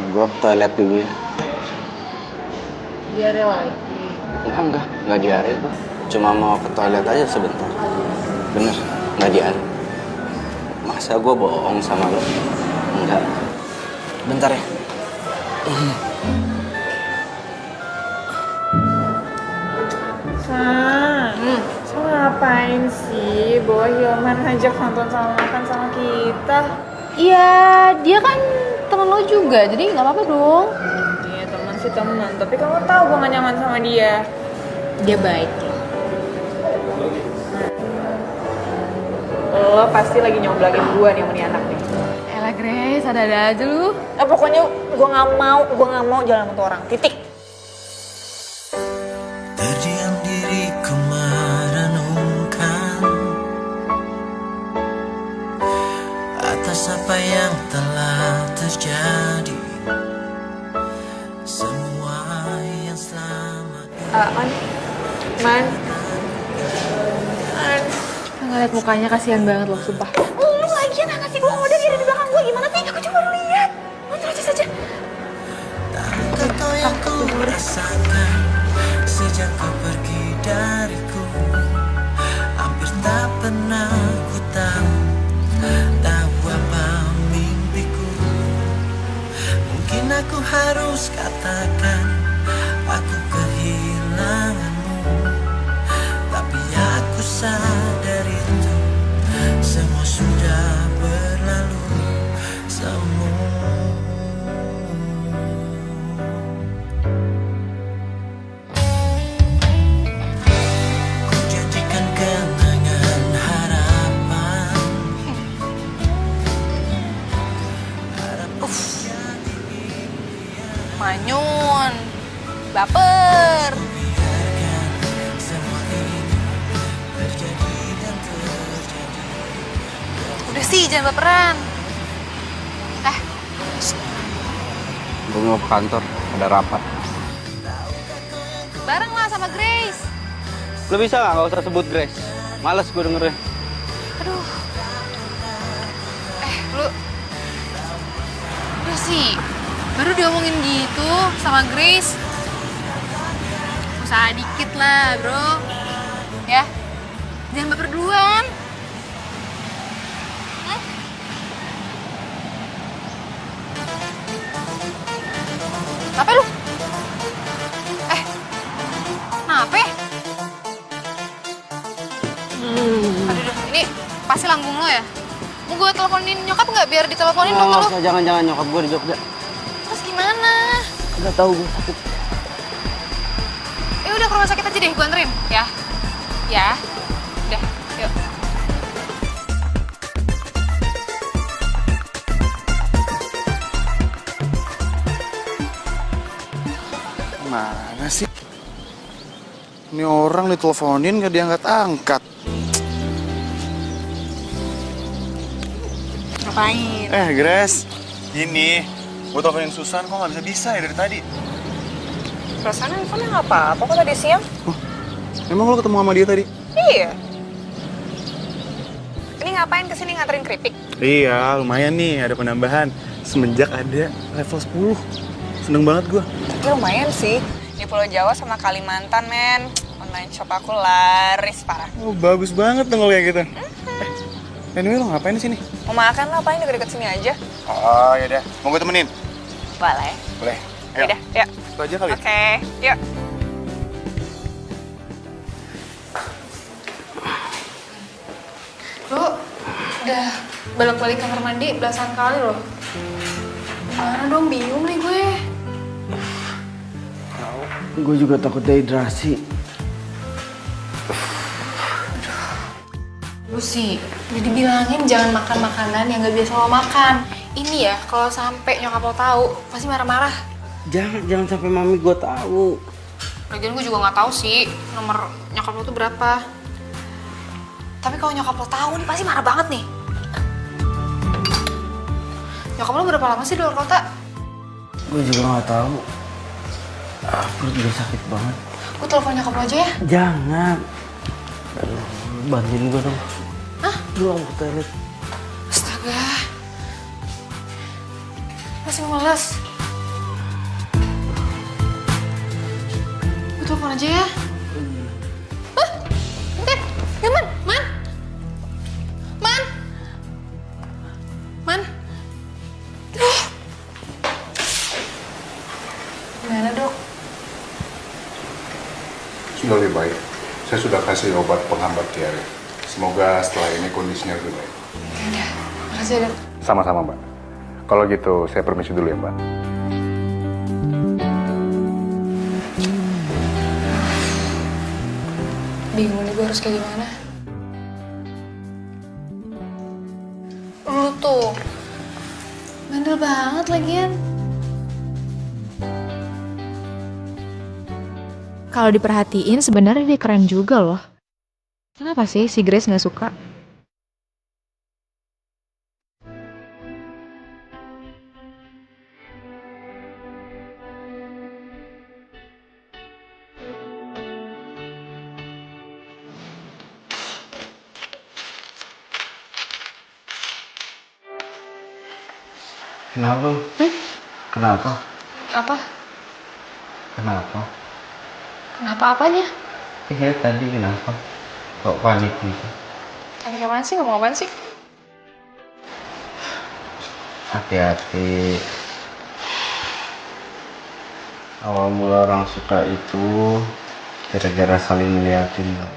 Gue ke toilet dulu ya. Diare lagi. Enggak diare gue. Cuma mau ke toilet aja sebentar. Bener, nggak diare. Masa gue bohong sama lo? Enggak. Bentar ya. So ngapain sih bawa Hilman ngajak nonton sama makan sama kita? Iya, dia kan temen lo juga, jadi nggak apa-apa dong. Iya teman sih teman, tapi kamu tahu gue gak nyaman sama dia. Dia baik. Lo pasti lagi nyoblangin gue nih sama nih anak nih. Elah Grace, ada-ada aja lu. Pokoknya gue gak mau jalan sama tuh orang, titik. Terdiam diriku merenungkan atas apa yang telah terjadi, semua yang selama Man. Ngeliat mukanya kasihan banget loh, sumpah. Lu lagian anak si gue ngode di belakang gue gimana sih? Aku cuma baru lihat. Nonton aja saja. kau yang ku rasakan sejak kau pergi dariku, hampir tak pernah ku tahu apa mimpiku. Mungkin aku harus katakan aku kehilanganmu, tapi aku sadar itu semua sudah berlalu semua. Ku janjikan kenangan harapan. Manyun, baper. Udah sih, jangan baperan. Gue mau ke kantor, ada rapat. Bareng lah sama Grace. Lo bisa nggak usah sebut Grace? Males gue dengerin. Aduh. Lu. Udah sih, baru diomongin gitu sama Grace. Usaha dikit lah, bro. Ya, jangan baper duluan. Kenapa lu? Kenapa? Aduh, ini pasti lambung lo ya? Mau gue teleponin nyokap nggak biar diteleponin dong lo? Jangan nyokap gue di Jogja. Terus gimana? Udah tahu gue sakit. Ya udah ke rumah sakit aja deh, gue anterin ya. Ya, udah, yuk. Mana sih? Ini orang diteleponin gak diangkat-angkat. Ngapain? Grace, gini, gue teleponin Susan kok gak bisa ya dari tadi. Perasaan handphone nggak apa-apa kok tadi siang. Emang lo ketemu sama dia tadi? Iya. Ini ngapain kesini nganterin keripik? Iya, lumayan nih ada penambahan. Semenjak ada level 10. Seneng banget gue. Tapi lumayan sih. Di Pulau Jawa sama Kalimantan, men. Online shop aku laris parah. Oh, bagus banget dong kalau kayak gitu. Anyway, lo ngapain di sini? Mau makan lah, paling deket-deket sini aja. Oh, yaudah. Mau gue temenin? Boleh. Boleh. Ayo. Yaudah, yuk. Itu aja kali. Oke, yuk. Bro, udah balik-balik kamar mandi belasan kali loh. Mana dong, bingung nih gue. Gue juga takut dehidrasi. Lu sih, udah dibilangin jangan makan makanan yang gak biasa lo makan. Ini ya, kalau sampai nyokap lo tahu, pasti marah-marah. Jangan sampai mami gue tahu. Lagian gue juga nggak tahu sih nomor nyokap lo tuh berapa. Tapi kalau nyokap lo tahu nih pasti marah banget nih. Nyokap lo berapa lama sih di luar kota? Gue juga nggak tahu. Perut gue sakit banget. Gue telepon nyokap lo aja ya. Jangan. Aduh, bantuin gue dong. Hah? Gue mau ke toilet. Astaga. Masih males. telepon aja ya. Hah? Bentar. Ya, Man. Man. Man. Man. Gimana, Dok? Sudah lebih baik. Saya sudah kasih obat penghambat diare. Semoga setelah ini kondisinya lebih baik. Udah. Makasih ya, Dok. Sama-sama, Mbak. Kalau gitu, saya permisi dulu ya, Mbak. Bingung nih gue harus kayak gimana. Lu tuh bandel banget lagian. Kalau diperhatiin sebenarnya dia keren juga loh. Kenapa sih si Grace nggak suka? Kenapa? Kenapa? Apa? Kenapa? Kenapa apanya? Iya tadi kenapa? Kok panik gitu? Panik apaan sih? Ngomong apaan sih? Hati-hati. Awal mula orang suka itu gara-gara saling ngeliatin loh.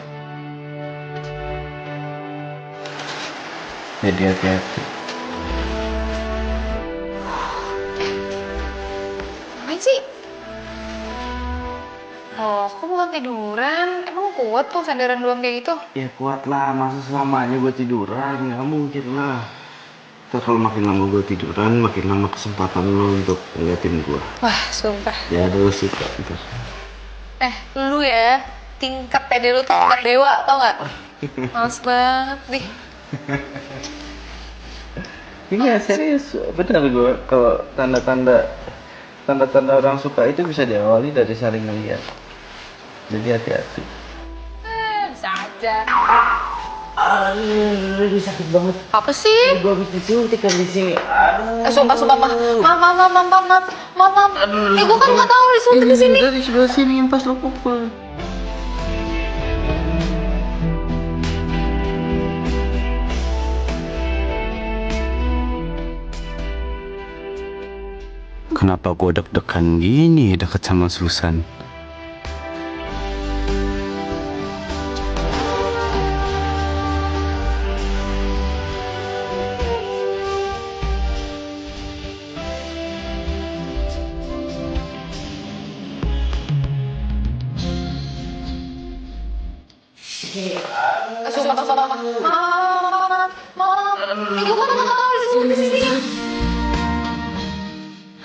Jadi hati-hati. Ngapain sih? Oh, kok bukan tiduran? Emang kuat tuh sandaran doang kayak gitu? Ya kuat lah, masa selamanya gue tiduran? Nggak mungkin lah. Terus kalau makin lama gue tiduran, makin lama kesempatan lo untuk ngeliatin gue. Wah, sumpah. Ya lu suka gitu. Lu ya, tingkat pede lu tuh tingkat dewa, tau gak? Males banget nih. Iya serius, benar gue kalau tanda-tanda orang suka itu bisa diawali dari saling ngeliat. Jadi hati-hati. Bisa aja. Aduh, ini sakit banget. Apa sih? Gue habis disuntik kan di sini. Aduh. Sumpah, maaf. Gue kan nggak tahu disuntik di sini. Dari sebelah sini yang pas lo pukul. Kenapa gue deg-degan gini deket sama Susan?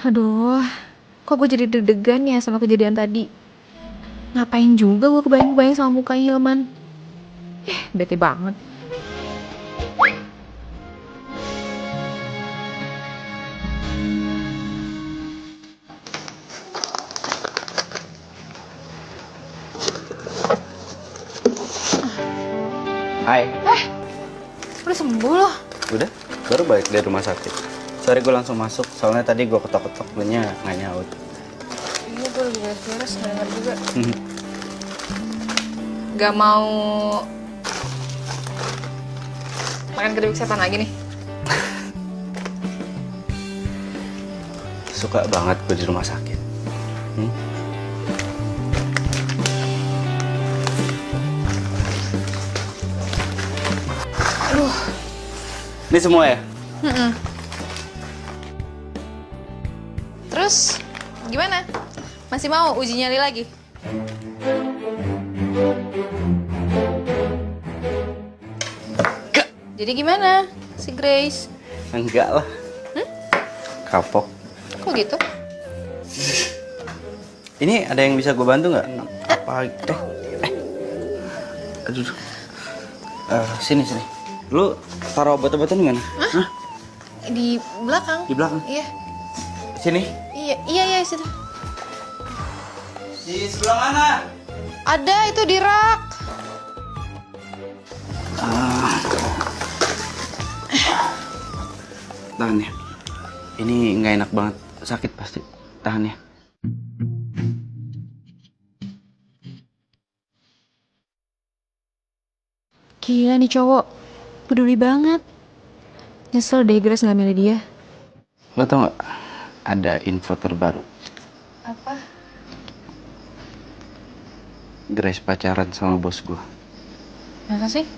Aduh, kok gue jadi deg-degan ya sama kejadian tadi. Ngapain juga gue kebayang-bayang sama mukanya Hilman. Bete banget. Hai. Udah sembuh loh. Udah, baru balik dari rumah sakit. Sorry gue langsung masuk, soalnya tadi gue ketok-ketok gue nggak nyaut. Iya, gue lagi beres-beres, denger juga. Gak mau makan keripik setan lagi nih? Suka banget gue di rumah sakit. Aduh. Ini semua ya? Terus, gimana? Masih mau uji nyali lagi? Jadi gimana si Grace? Enggak lah. Kapok. Kok gitu? Ini ada yang bisa gue bantu nggak? Apa? Aduh. Sini. Lu taruh obat-obatan di mana? Hah? Di belakang. Di belakang? Iya. Sini. Iya, situ. Di sebelah mana? Ada itu di rak. Tahan ya. Ini nggak enak banget. Sakit pasti. Tahan ya. Gila nih cowok, peduli banget. Nyesel deh Grace nggak milih dia. Lo tau gak? Ada info terbaru. Apa? Grace pacaran sama bos gue. Masa sih?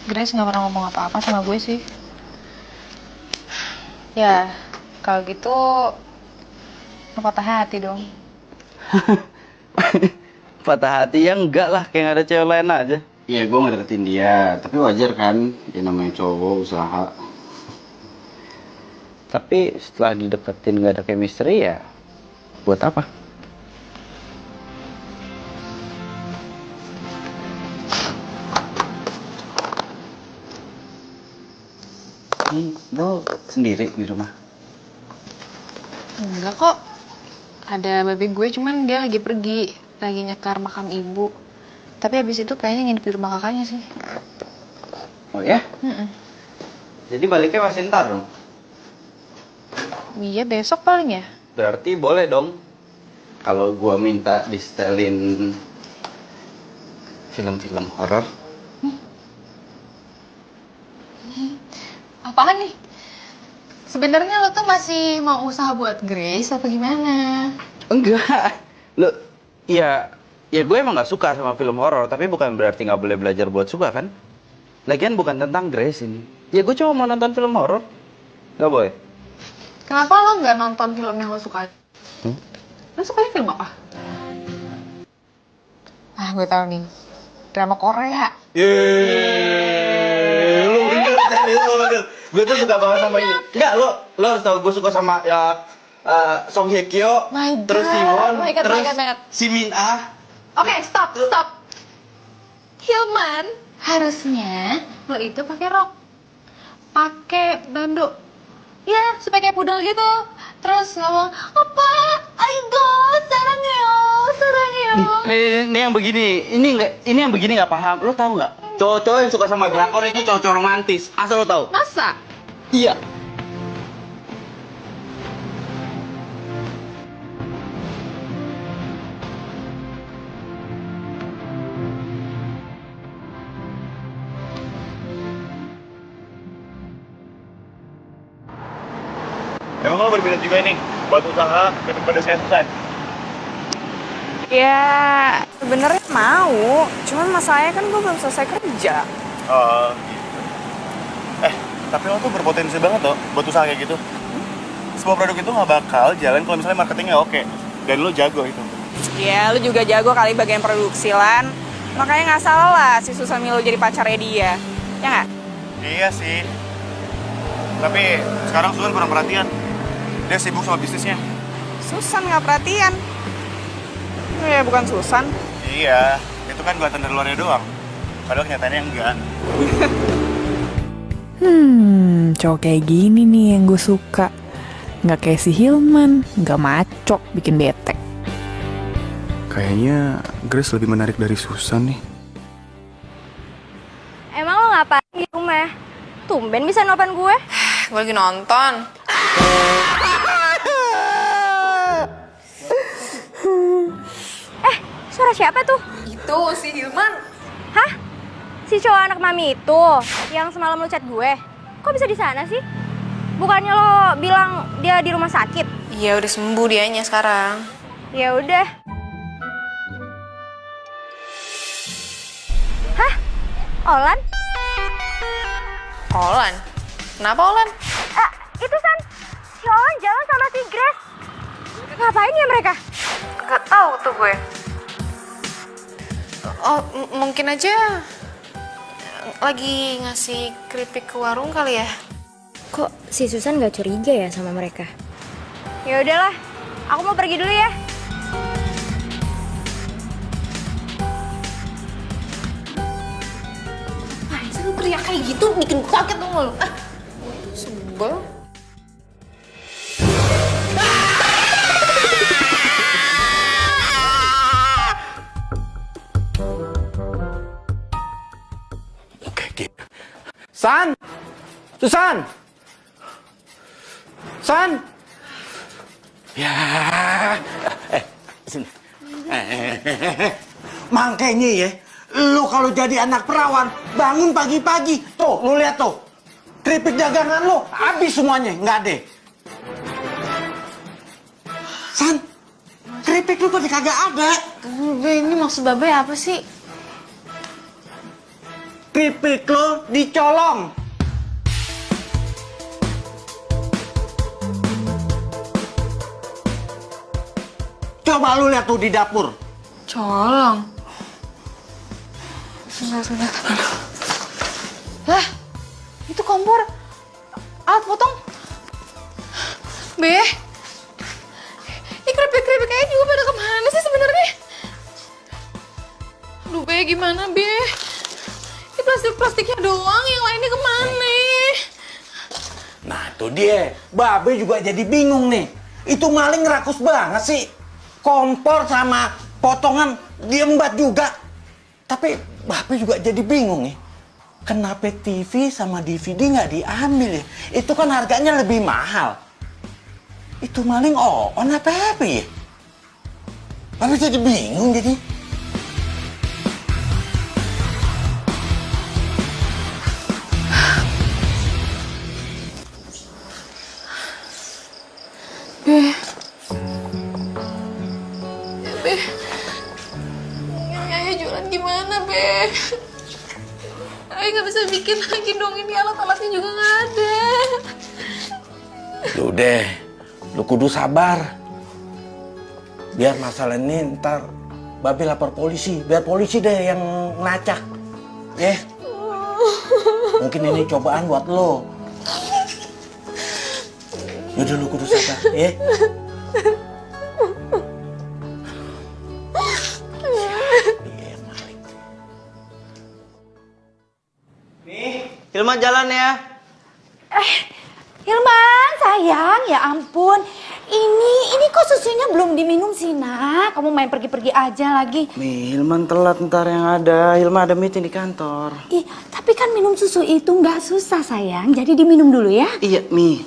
Grace nggak pernah ngomong apa-apa sama gue sih. Ya, kalau gitu lo patah hati dong. Patah hati ya enggak lah, kayak gak ada cewek lain aja. Iya, gue gak deketin dia, tapi wajar kan, dia namanya cowok, usaha. Tapi setelah dideketin gak ada chemistry ya, buat apa? Lo sendiri di rumah? Enggak kok. Ada babe gue, cuman dia lagi pergi. Lagi nyekar makam ibu. Tapi habis itu kayaknya nginep di rumah kakaknya sih. Oh ya? Jadi baliknya masih ntar dong? Iya, besok paling ya. Berarti boleh dong kalau gua minta di-setelin film-film horor. Apaan nih? Sebenarnya lo tuh masih mau usaha buat Grace apa gimana? Enggak. Lo ya gue emang gak suka sama film horor, tapi bukan berarti gak boleh belajar buat suka kan? Lagian bukan tentang Grace ini. Ya gue cuma mau nonton film horor. Gak boleh. Kenapa lo nggak nonton film yang lo suka? Lo sukanya film apa? Ah, gue tahu nih. Drama Korea. Yeay, lu bener tadi, lu bener. Gue tuh suka banget sama ini. Enggak, lo harus tahu gue suka sama ya Song Hye Kyo, terus Siwon, terus si Min Ah. Oke, stop. Hilman, harusnya lo itu pakai rok, pakai bando, ya supaya kayak pudel gitu. Terus ngomong, apa? Aigo, sarang yo. Ini yang begini, ini yang begini nggak paham. Lo tahu nggak? Cowok-cowok yang suka sama drakor itu cowok-cowok romantis. Asal lo tahu? Masa? Iya. Emang lo berminat juga nih buat usaha daripada saya Susan? Ya, sebenarnya mau. Cuman masalahnya kan gue belum selesai kerja. Oh, gitu. Tapi lo tuh berpotensi banget loh buat usaha kayak gitu. Sebuah produk itu nggak bakal jalan kalau misalnya marketingnya oke. Dan lo jago itu. Ya, lu juga jago kali bagian produksi, Lan. Makanya nggak salah lah si Susan Milo jadi pacarnya dia. Ya nggak? Iya sih. Tapi sekarang Susan kurang perhatian. Dia sibuk sama bisnisnya. Susan nggak perhatian. Ya, bukan Susan. Iya, itu kan buatan dari luarnya doang. Padahal kenyataannya enggak. Cowok kayak gini nih yang gue suka. Nggak kayak si Hilman, nggak maco, bikin bete. Kayaknya Grace lebih menarik dari Susan nih. Emang lo ngapain di rumah? Tumben bisa nelfon gue. Gue lagi nonton. Suara siapa tuh? Itu si Hilman. Hah? Si cowok anak mami itu yang semalam lu chat gue. Kok bisa di sana sih? Bukannya lo bilang dia di rumah sakit? Iya, udah sembuh dianya sekarang. Ya udah. Hah? Olan? Olan? Kenapa Olan? Itu San. Si Olan jalan sama si Grace. Ngapain ya mereka? Gak tahu tuh gue. Oh, mungkin aja lagi ngasih keripik ke warung kali ya. Kok si Susan gak curiga ya sama mereka? Ya udahlah, aku mau pergi dulu ya. Ngapain sih lu teriak kayak gitu, bikin gue kaget dong lo. Sebel. San! Susan! San! Ya, sini. Makanya ya, lu kalau jadi anak perawan, bangun pagi-pagi. Tuh, lu lihat tuh. Keripik dagangan lu habis semuanya, nggak ada. San, keripik lu pada kagak ada. Be, ini maksud Babe apa sih? Keripik lu dicolong. Coba lu lihat tuh di dapur. Colong. Sebentar. Lah, itu kompor. Alat potong. Be, ini keripik-keripik kayaknya juga pada kemana sih sebenarnya? Aduh, Be, gimana, Be? Ini plastik-plastiknya doang, yang lainnya kemana? Nah, itu dia. Babe juga jadi bingung nih. Itu maling rakus banget sih. Kompor sama potongan diembat juga. Tapi Babe juga jadi bingung nih. Kenapa TV sama DVD nggak diambil ya? Itu kan harganya lebih mahal. Itu maling on apa ya? Babe jadi bingung jadi. Be, Ayah jualan gimana, Be? Ayah nggak bisa bikin lagi dong, ini alat-alatnya juga nggak ada. Udah, lu kudu sabar. Biar masalah ini ntar Babe lapor polisi, biar polisi deh yang ngelacak. Ya. Mungkin ini cobaan buat lo. Yaudah lu kudu sabar, ya. Hilman jalan ya. Hilman, sayang, ya ampun. Ini kok susunya belum diminum sih, Nak? Kamu main pergi-pergi aja lagi. Mi, Hilman telat ntar yang ada. Hilman ada meeting di kantor. Ih, tapi kan minum susu itu nggak susah, sayang. Jadi diminum dulu ya. Iya, Mi.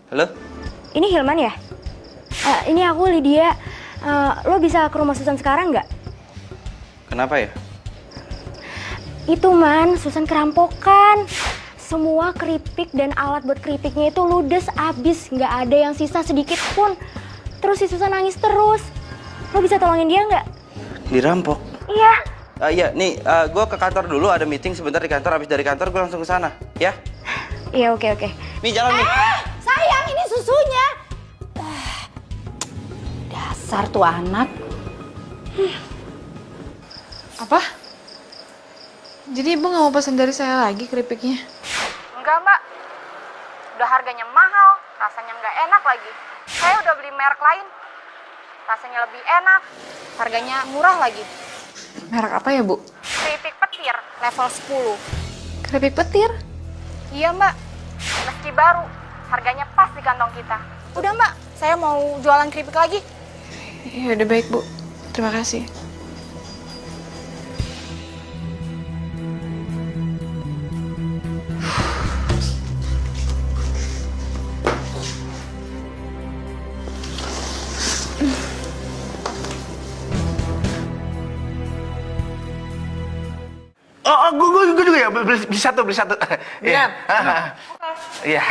Halo? Ini Hilman ya? Ini aku Lydia. Lo bisa ke rumah Susan sekarang nggak? Kenapa ya? Itu Man, Susan kerampokan. Semua keripik dan alat buat keripiknya itu ludes abis. Nggak ada yang sisa sedikit pun. Terus si Susan nangis terus. Lo bisa tolongin dia nggak? Dirampok? Iya. Iya, nih gue ke kantor dulu, ada meeting sebentar di kantor. Habis dari kantor gue langsung ke sana, ya? Iya, oke. Mi, jalan Mi. Sayang, ini susunya. Dasar tuh anak. Apa? Jadi Ibu nggak mau pesan dari saya lagi keripiknya? Enggak, Mbak. Udah harganya mahal, rasanya nggak enak lagi. Saya udah beli merek lain. Rasanya lebih enak, harganya murah lagi. Merek apa ya, Bu? Keripik petir level 10. Keripik petir? Iya, Mbak. Meski baru, harganya pas di kantong kita. Udah, Mbak, saya mau jualan keripik lagi. Ya udah baik, Bu. Terima kasih. Gue juga ya, beli satu. Iya. Iya.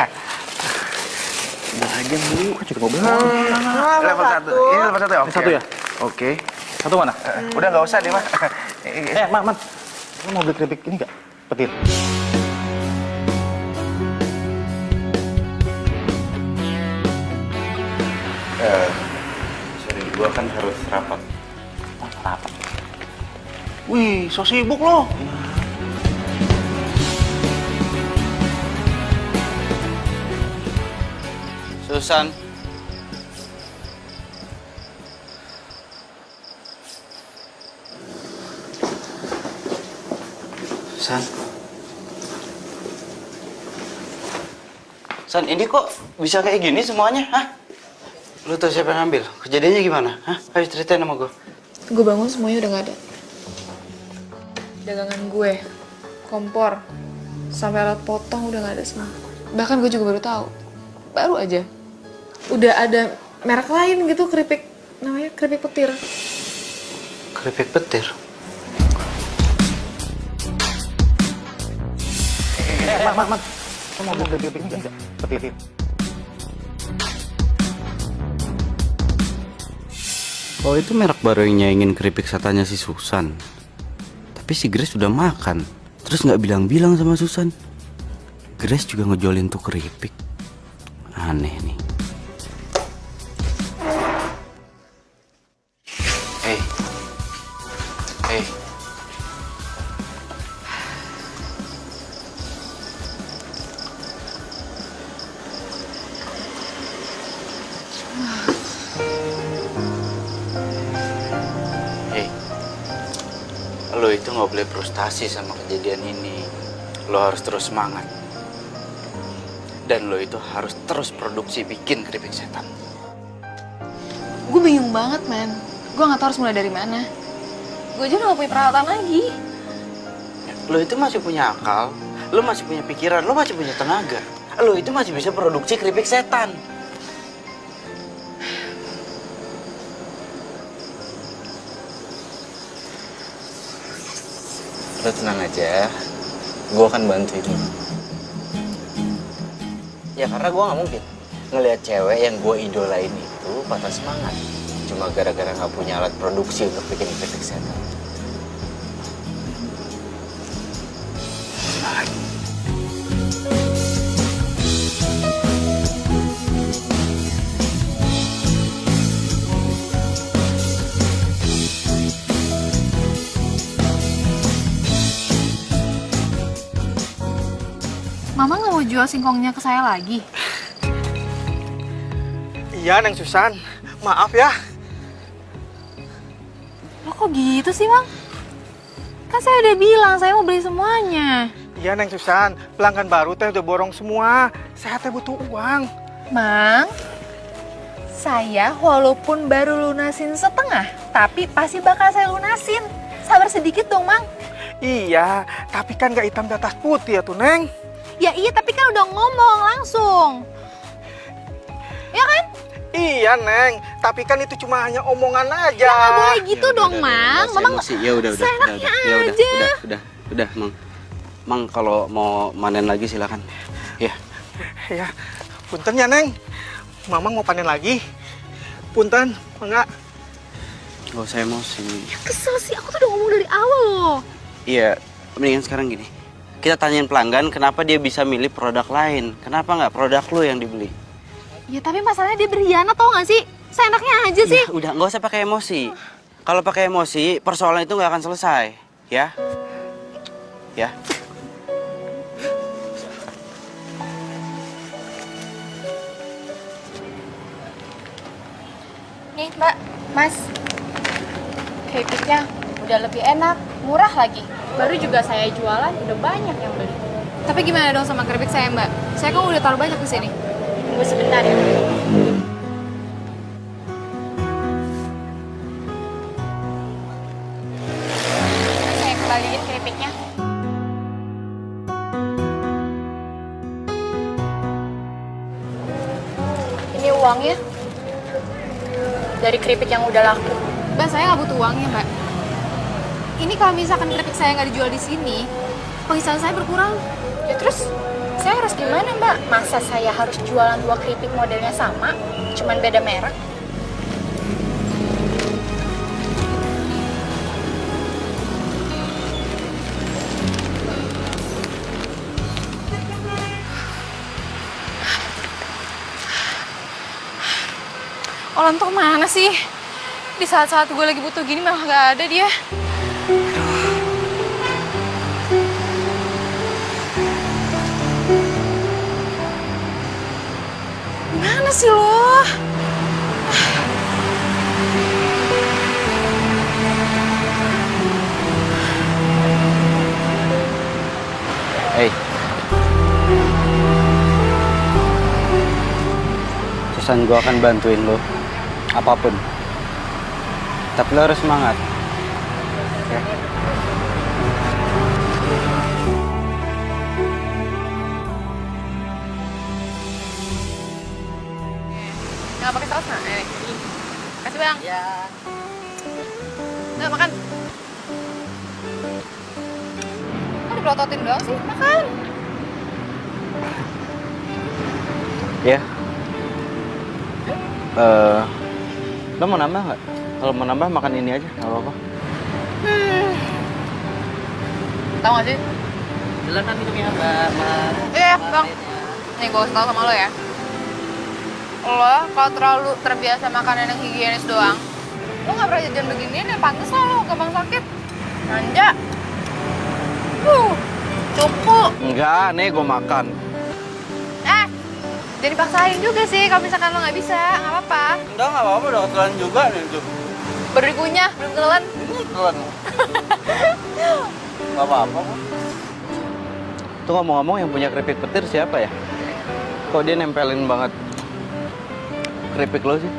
Bagian Bu. Kok juga mobil? Level 1. Ini level 1 ya? Oke. Satu ya? Oke. Satu mana? Udah nggak usah deh, Mas. Man. Lo mau beli keripik ini nggak? Petir. Sorry, gue kan harus rapat. Rapat. Wih, so sibuk lo. Susan. San, ini kok bisa kayak gini semuanya, hah? Lu tau siapa yang ngambil? Kejadiannya gimana, hah? Ayo ceritain sama gue. Gue bangun semuanya udah nggak ada. Dagangan gue, kompor, sampai alat potong udah nggak ada semua. Bahkan gue juga baru tahu, baru aja. Udah ada merek lain gitu keripik namanya keripik petir. Keripik petir. Man. Kamu mau beli keripik enggak? Petir. Oh itu merek baru yang nyaingin keripik setannya si Susan. Tapi si Grace udah makan, terus nggak bilang-bilang sama Susan. Grace juga ngejolin tuh keripik. Aneh nih. Hey. Lo itu nggak boleh frustasi sama kejadian ini. Lo harus terus semangat. Dan lo itu harus terus produksi bikin keripik setan. Gue bingung banget, man. Gue nggak tahu harus mulai dari mana. Gue aja udah gak punya peralatan lagi. Lo itu masih punya akal, lo masih punya pikiran, lo masih punya tenaga. Lo itu masih bisa produksi keripik setan. Lo tenang aja, gue akan bantuin lo. Ya karena gue gak mungkin ngelihat cewek yang gue idolain itu patah semangat cuma gara-gara gak punya alat produksi untuk bikin keripik setan. Mama nggak mau jual singkongnya ke saya lagi? Iya, Neng Susan. Maaf ya. Lo kok gitu sih, Mang? Kan saya udah bilang saya mau beli semuanya. Iya, Neng Susan. Pelanggan baru teh udah borong semua. Saya teh butuh uang. Mang, saya walaupun baru lunasin setengah, tapi pasti bakal saya lunasin. Sabar sedikit dong, Mang. Iya, tapi kan gak hitam di atas putih ya tuh, Neng. Ya iya, tapi kan udah ngomong langsung. Ya kan? Iya, Neng. Tapi kan itu cuma hanya omongan aja. Ya nggak boleh gitu dong, Mang. Mama Udah, Mang. Mang kalau mau manen lagi silakan. Ya. Ya, punten ya, Neng. Mamang mau panen lagi. Punten, enggak. Gak usah emosi. kesel sih, aku tuh udah ngomong dari awal loh. Iya, mendingan sekarang gini. Kita tanyain pelanggan kenapa dia bisa milih produk lain. Kenapa nggak produk lo yang dibeli? Ya tapi masalahnya dia berkhianat, tau gak sih? Seenaknya aja sih. Ya, udah, nggak usah pakai emosi. Kalau pakai emosi, persoalan itu nggak akan selesai. Ya? Ya? Nih Mbak, Mas, keripiknya udah lebih enak, murah lagi. Baru juga saya jualan, udah banyak yang beli. Tapi gimana dong sama keripik saya, Mbak? Saya kan udah taruh banyak di sini. Tunggu sebentar ya. Saya kembaliin keripiknya. Ini uangnya dari keripik yang udah laku. Mbak, saya nggak butuh uangnya, Mbak. Ini kalau misalkan keripik saya nggak dijual di sini, penghasilan saya berkurang. Ya terus saya harus gimana Mbak? Masa saya harus jualan 2 keripik modelnya sama, cuman beda merek? Olanto mana sih? Di saat-saat gue lagi butuh gini malah nggak ada dia. Mana sih lo? Hey. Susan, gue akan bantuin lo. Apapun. Tapi lo harus semangat. Ya. Nggak pakai saus, nah? Kasih Makasih Bang. Iya. Nah, makan. Kok dipelototin doang sih? Makan. Ya. Lo mau nambah nggak? Kalau mau nambah makan ini aja, nggak apa-apa. Tahu nggak sih? Silakan minumnya, Mbak. Iya, Bang. Nih gue kasih tau sama lo ya. Lo kalau terlalu terbiasa makanan yang higienis doang, lo nggak pernah jajan beginian ya, pantes lah lo gampang sakit. Manja. Cupu. Enggak, nih gue makan. Jadi paksain juga sih kalau misalkan lo nggak bisa, nggak apa-apa. Enggak apa-apa, udah ketelan juga nih itu. Baru dikunyah, belum ketelan. Ketelan. Nggak apa-apa kok. Tuh ngomong-ngomong yang punya keripik petir siapa ya? Kok dia nempelin banget keripik lo sih?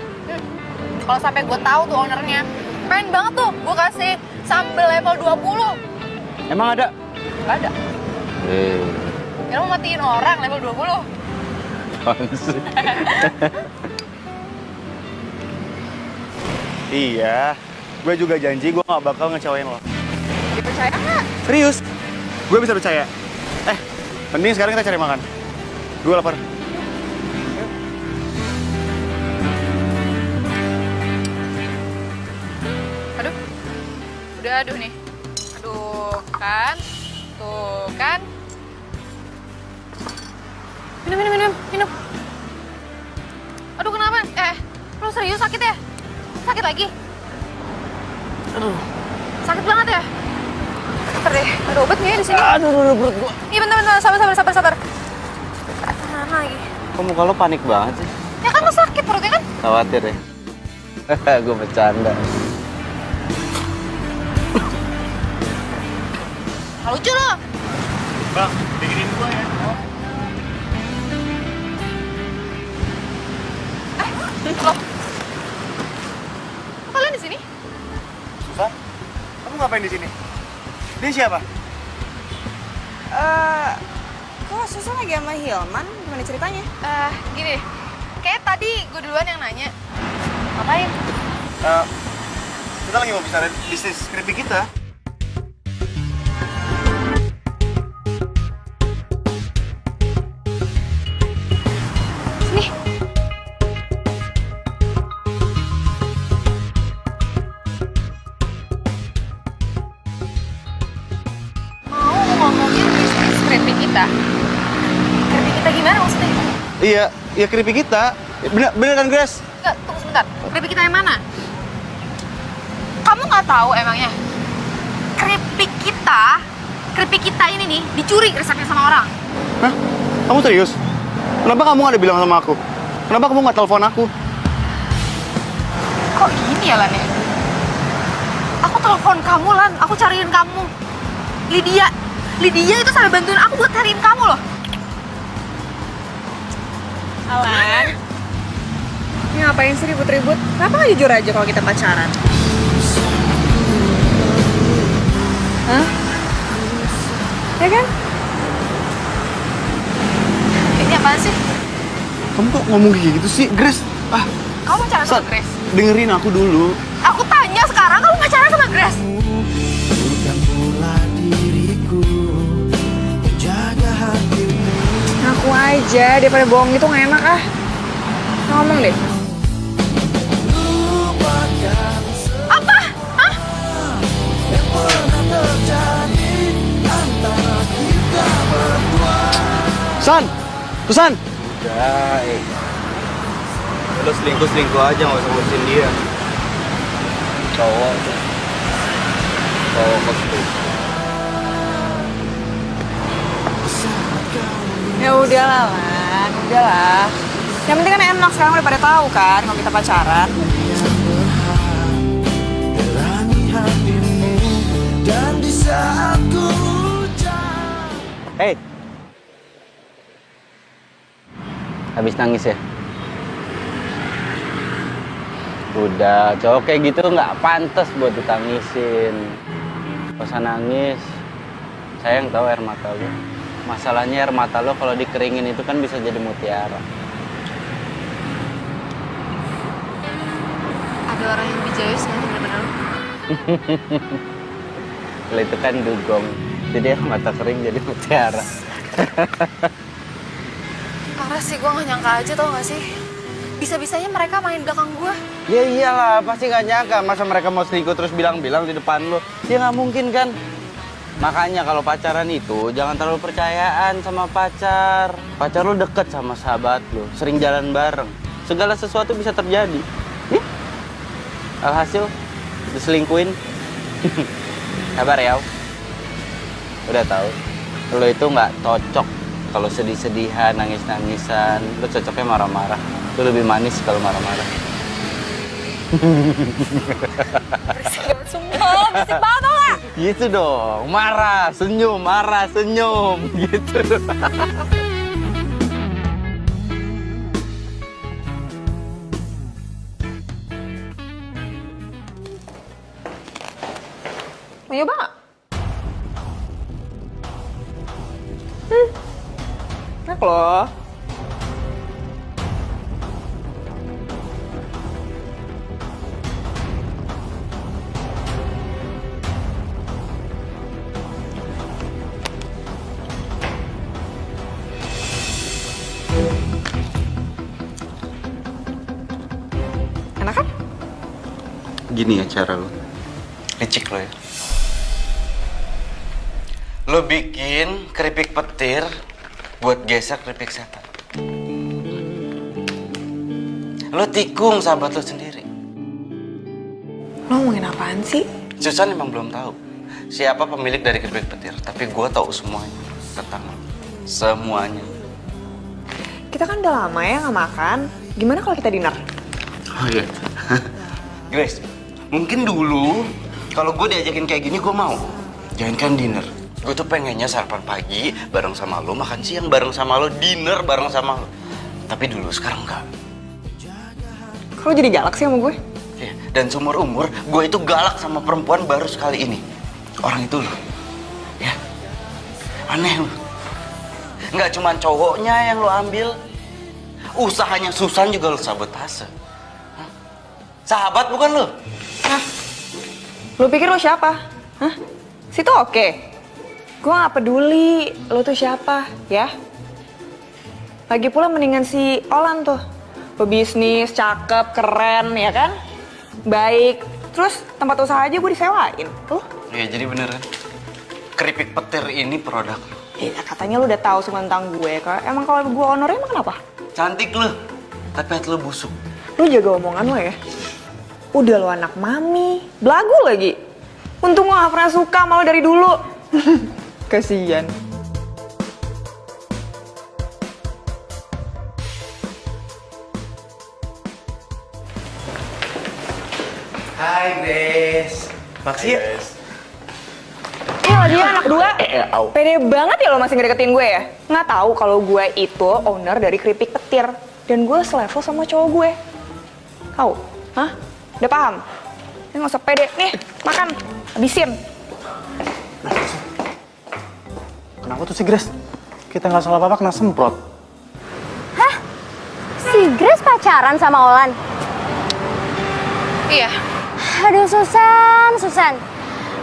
Kalau sampai gue tahu tuh ownernya, pengen banget tuh gue kasih sambal level 20. Emang ada? Gak ada. Ya lo mau matiin orang level 20. Iya, gue juga janji gue gak bakal ngecewain lo. Dipercaya nggak? Serius, gue bisa percaya. Mending sekarang kita cari makan. Gue lapar. Aduh, udah aduh nih. Aduh, kan. Tuh, kan. Minum. Aduh, kenapa? Lo serius sakit ya? Sakit lagi? Aduh. Sakit banget ya? Bentar deh, ada obat nggak ya di sini? Aduh, perut gua. Iya, bentar, sabar. Mana lagi? Kok muka lo panik banget sih? Ya kan lo sakit perutnya kan? Khawatir ya? Gue bercanda. Gak lucu lo. Bang, bikinin gue ya. Loh. Kok kalian di sini? Susan, kamu ngapain di sini? Dia siapa? Kok Susan lagi sama Hilman? Gimana ceritanya? Gini deh. Kayak tadi gue duluan yang nanya. Ngapain? Kita lagi mau bicarain bisnis keripik kita. Sini. Mau ngomongin bisnis keripik kita? Keripik kita gimana maksudnya? Iya, keripik kita. Bener kan, Grace? Enggak, tunggu sebentar. Keripik kita yang mana? Kamu nggak tahu emangnya? Keripik kita ini nih dicuri resepnya sama orang. Hah? Kamu serius? Kenapa kamu nggak ada bilang sama aku? Kenapa kamu nggak telepon aku? Kok gini ya, Lan ya? Aku telepon kamu, Lan. Aku cariin kamu. Lydia itu sampai bantuin aku buat cariin kamu loh. Alan, ini ngapain sih ribut-ribut? Kenapa nggak jujur aja kalau kita pacaran? Hah? Ya kan? Ini apaan sih? Kamu kok ngomong kayak gitu sih, Grace? Kamu pacaran sama Grace? Dengerin aku dulu. Aku tanya sekarang, kamu pacaran sama Grace? Bukan pula diriku jaga hatimu. Ngaku aja, daripada bohong itu nggak enak ah. Ngomong deh. Lupakan Apa? Hah? yang pernah terjadi antara kita berdua. Susan! Udah, lo selingkuh aja, nggak usah ngurusin dia. Cowok pasti. Ya udahlah, Lan. Udahlah. Yang penting kan enak sekarang udah pada tahu kan kalau kita pacaran. Gerangi hatimu dan di saat ku Hey, habis nangis ya? Udah, cowok kayak gitu nggak pantas buat ditangisin. Gak usah nangis. Sayang tahu air mata lo. Masalahnya air mata lo kalau dikeringin itu kan bisa jadi mutiara. Ada orang yang bijayus kan bener-bener. Kalau itu kan dugong, jadi mata kering jadi mutiara. Parah sih, gue gak nyangka aja tau gak sih? Bisa-bisanya mereka main belakang gue. Ya iyalah, pasti gak nyangka. Masa mereka mau selingkuh terus bilang-bilang di depan lo? Ya nggak mungkin kan? Makanya kalau pacaran itu jangan terlalu percayaan sama pacar. Pacar lo deket sama sahabat lo, sering jalan bareng. Segala sesuatu bisa terjadi. Nih, alhasil diselingkuin. Sabar ya. Udah tahu, lo itu nggak cocok kalau sedih-sedihan, nangis-nangisan. Lo cocoknya marah-marah. Lo lebih manis kalau marah-marah. Berisik banget, sumpah. Berisik banget tau gak? Gitu dong, marah, senyum, gitu. Mau nyoba nggak? Enak loh. Enak kan? Gini ya cara lo. Licik lo ya. Lo bikin keripik petir buat geser keripik setan. Lo tikung sahabat lo sendiri. Lo ngomongin apaan sih? Susan emang belum tahu siapa pemilik dari keripik petir, tapi gue tahu semuanya tentang lo. Semuanya. Kita kan udah lama ya nggak makan. Gimana kalau kita dinner? Oh iya. Grace, mungkin dulu kalau gue diajakin kayak gini gue mau. Jangan kan dinner. Gue tuh pengennya sarapan pagi bareng sama lo, makan siang bareng sama lo, dinner bareng sama lo. Tapi dulu, sekarang enggak. Kalau jadi galak sih sama gue? Ya, dan seumur umur gue itu galak sama perempuan baru sekali ini. Orang itu lo. Ya. Aneh lo. Nggak cuma cowoknya yang lo ambil. Usahanya Susan juga lo sabotase. Hah? Sahabat bukan lo? Hah? Lo pikir lo siapa? Hah? Situ oke. Gue gak peduli lo tuh siapa, ya. Lagi pula mendingan si Olan tuh. Pebisnis, cakep, keren, ya kan? Baik. Terus tempat usaha aja gue disewain. Tuh. Iya, jadi beneran. Keripik petir ini produk lo. Ya, katanya lo udah tahu semua tentang gue. Emang kalau gue honornya emang kenapa? Cantik lo, tapi hati lo busuk. Lo jaga omongan lo ya. Udah lo anak mami, belagu lagi. Untung gue gak pernah suka sama lo dari dulu. Kasian. Hai Grace. Makasih ya. Iya dia anak dua. Pede banget ya lo masih ngedeketin gue ya? Nggak tahu kalau gue itu owner dari keripik petir. Dan gue selevel sama cowok gue. Tahu? Hah? Udah paham? Ini nggak usah pede. Nih, makan. Habisin. Kenapa tuh si Grace? Kita nggak salah apa-apa kena semprot. Hah? Si Grace pacaran sama Olan? Iya. Aduh Susan.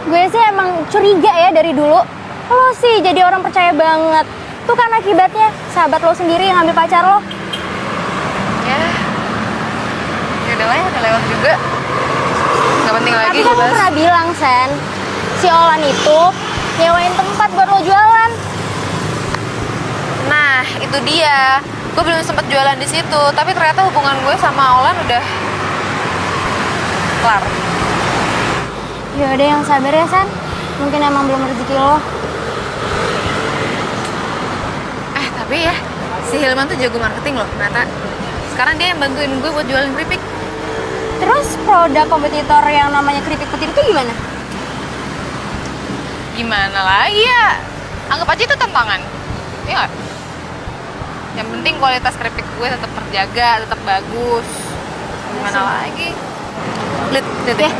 Gue sih emang curiga ya dari dulu. Lo sih jadi orang percaya banget. Tuh kan akibatnya sahabat lo sendiri yang ambil pacar lo. Ya udah lah ya, udah lewat juga. Gak penting lagi Tapi kan lo pernah bilang, Sen, si Olan itu nyewain tempat buat lo jualan. Nah, itu dia. Gue belum sempat jualan di situ, tapi ternyata hubungan gue sama Olan udah kelar. Ya udah yang sabar ya, Sen. Mungkin emang belum rezeki lo. Tapi ya, si Hilman tuh jago marketing loh, ternyata. Sekarang dia yang bantuin gue buat jualan keripik. Terus produk kompetitor yang namanya keripik petir itu gimana? Gimana lagi ya? Anggap aja itu tantangan. Iya nggak? Yang penting kualitas keripik gue tetap terjaga, tetap bagus. Gimana lagi? Lihat deh.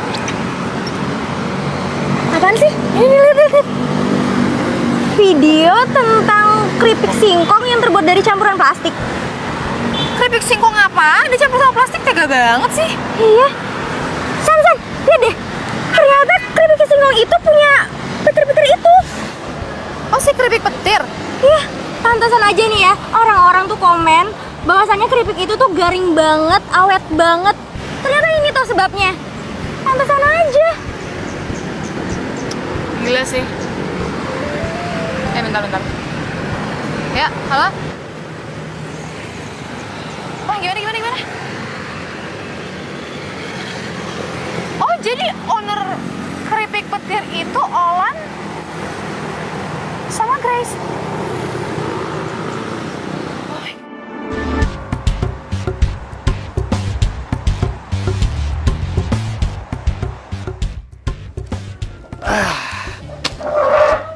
Apaan sih? Ini lihat. Video tentang keripik singkong yang terbuat dari campuran plastik. Keripik singkong apa? Dicampur sama plastik, tega banget sih. Iya. lihat deh. Ternyata keripik singkong itu punya petir-petir itu. Oh, si keripik petir? Iya, pantesan aja nih ya, orang-orang tuh komen bahwasannya keripik itu tuh garing banget, awet banget. Ternyata ini tuh sebabnya. Pantesan aja. Gila sih. Bentar. Ya, halo? Oh, gimana? Oh, jadi owner keripik petir itu Olan sama Grace.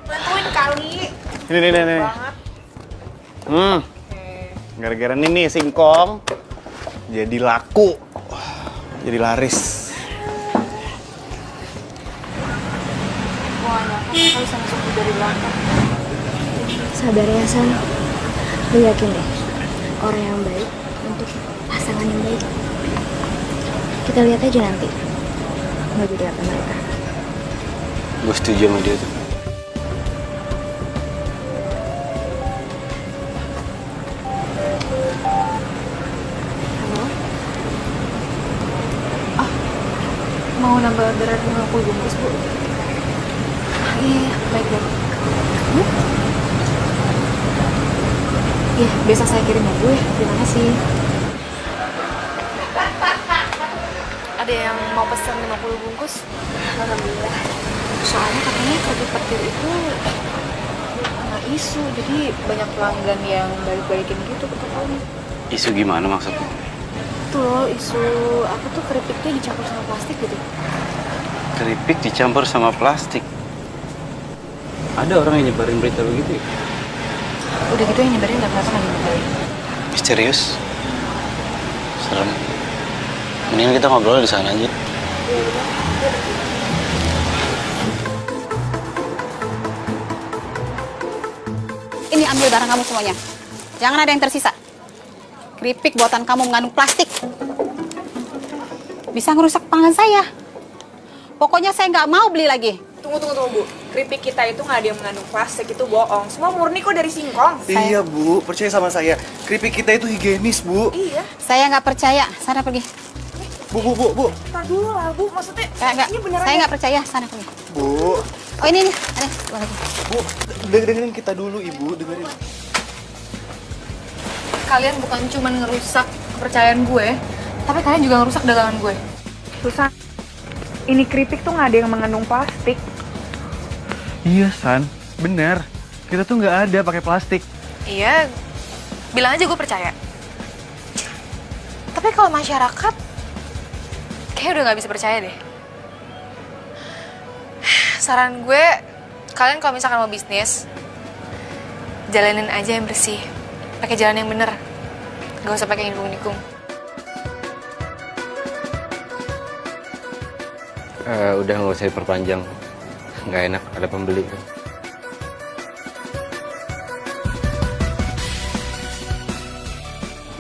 Bantuin kali. Ini. Gara-gara ini nih singkong jadi laku, jadi laris. Sabar ya, San. Lu yakin deh, orang yang baik untuk pasangan yang baik. Kita lihat aja nanti. Mau jadi apa mereka. Gue setuju sama dia tuh. Mau nambah orderan 50 bungkus, Bu? Iya, baik. Iya, besok saya kirim ya, Bu. Terima kasih. Ada yang mau pesan 50 bungkus? Alhamdulillah. Soalnya katanya keripik petir itu kena isu, jadi banyak pelanggan yang balik-balikin gitu ke tokonya. Isu gimana maksudnya? Tuh loh, isu apa tuh keripiknya dicampur sama plastik gitu. Keripik dicampur sama plastik. Ada orang yang nyebarin berita begitu ya? Udah gitu yang nyebarin nggak kelihatan lagi nyebarin. Misterius. Serem. Mendingan kita ngobrol di sana aja. Ini ambil barang kamu semuanya. Jangan ada yang tersisa. Keripik buatan kamu mengandung plastik. Bisa ngerusak pangan saya. Pokoknya saya nggak mau beli lagi. Tunggu, Bu. Keripik kita itu nggak ada yang mengandung plastik, itu bohong. Semua murni kok dari singkong. Iya, Bu. Percaya sama saya. Keripik kita itu higienis, Bu. Iya. Saya nggak percaya. Sana pergi. Bu. Ntar dulu lah, Bu. Maksudnya Nggak. ini beneran Saya ya? nggak percaya. Sana pergi. Bu. Oh ini nih. Ada. Dua lagi. Bu, dengerin kita dulu, Ibu. Dengerin. Kalian bukan cuma ngerusak kepercayaan gue, tapi kalian juga ngerusak dagangan gue. Susan, ini keripik tuh nggak ada yang mengandung plastik. Iya, San. Bener. Kita tuh nggak ada pakai plastik. Iya, bilang aja gue percaya. Tapi kalau masyarakat, kayak udah nggak bisa percaya deh. Saran gue, kalian kalau misalkan mau bisnis, jalanin aja yang bersih. Pakai jalan yang bener. Gak usah pakai nikung-nikung. Udah nggak usah diperpanjang. Nggak enak ada pembeli kan.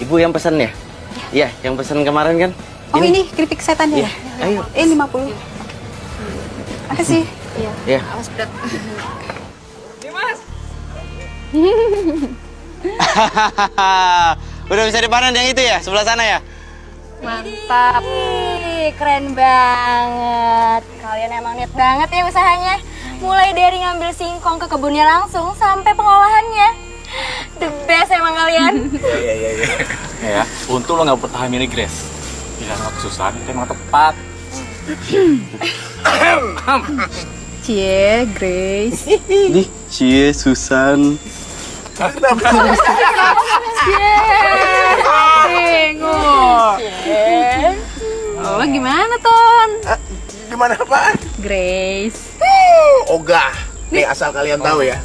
Ibu yang pesan ya? Iya, yang pesan kemarin kan? Oh ini keripik setan ya? Ayo. 50. Makasih. Iya. Awas berat. Udah bisa dipanen yang itu ya, sebelah sana ya? Mantap. Ih, keren banget. Kalian emang niat banget ya usahanya. Mulai dari ngambil singkong ke kebunnya langsung sampai pengolahannya. The best emang kalian. Ya, untung lo nggak bertahan ini, Grace. Pilihan waktu Susan itu emang tepat. Cie, Grace. Nih, cie Susan. Oh, gimana, Ton? Gimana apaan? Grace. Ogah. Nih asal kalian tahu ya.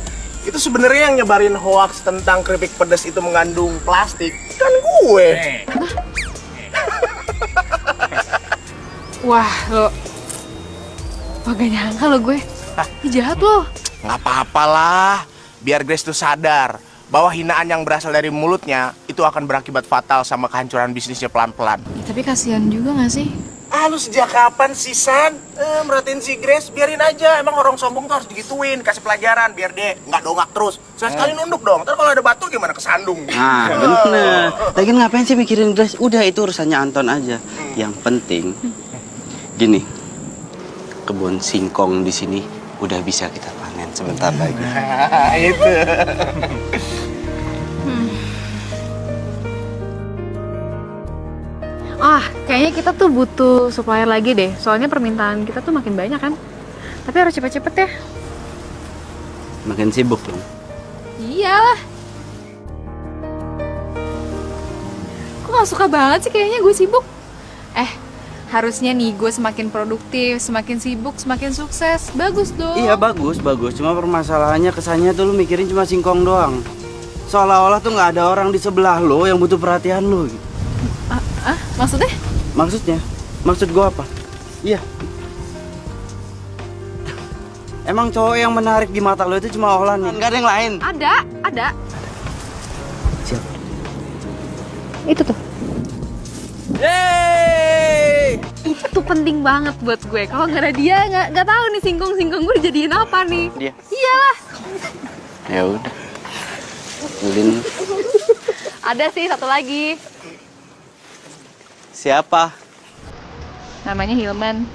Itu sebenarnya yang nyebarin hoax tentang keripik pedas itu mengandung plastik kan gue. Wah, lo. Gak nyangka lo gue. Ih, jahat lo. Nggak apa-apalah. Biar Grace tuh sadar bahwa hinaan yang berasal dari mulutnya itu akan berakibat fatal sama kehancuran bisnisnya pelan-pelan. Tapi kasihan juga gak sih? Ah, lu sejak kapan sih, San? Merhatiin si Grace, biarin aja. Emang orang sombong tuh harus digituin, kasih pelajaran biar dia nggak dongak terus. Sekali nunduk dong, ntar kalau ada batu gimana kesandung? Nah, bener. Lagian ngapain sih mikirin Grace? Udah, itu urusannya Anton aja. Yang penting, gini, kebun singkong di sini udah bisa kita panen sebentar lagi. Itu. Kayaknya kita tuh butuh supplier lagi deh. Soalnya permintaan kita tuh makin banyak kan. Tapi harus cepet-cepet ya. Makin sibuk dong. Iyalah. Kok gak suka banget sih kayaknya gue sibuk? Harusnya nih gue semakin produktif, semakin sibuk, semakin sukses. Bagus dong. Iya, bagus. Cuma permasalahannya kesannya tuh lu mikirin cuma singkong doang. Seolah-olah tuh nggak ada orang di sebelah lo yang butuh perhatian lo. Maksudnya? Maksud gua apa? Iya. Emang cowok yang menarik di mata lo itu cuma Ohlan nih? Nggak ada yang lain? Ada. Siapa? Itu tuh. Yeay! Itu penting banget buat gue. Kalau nggak ada dia, nggak tahu nih singkong gue dijadiin apa nih. Dia? Iyalah. Ya udah. Ulin. Ada sih satu lagi. Siapa? Namanya Hilman.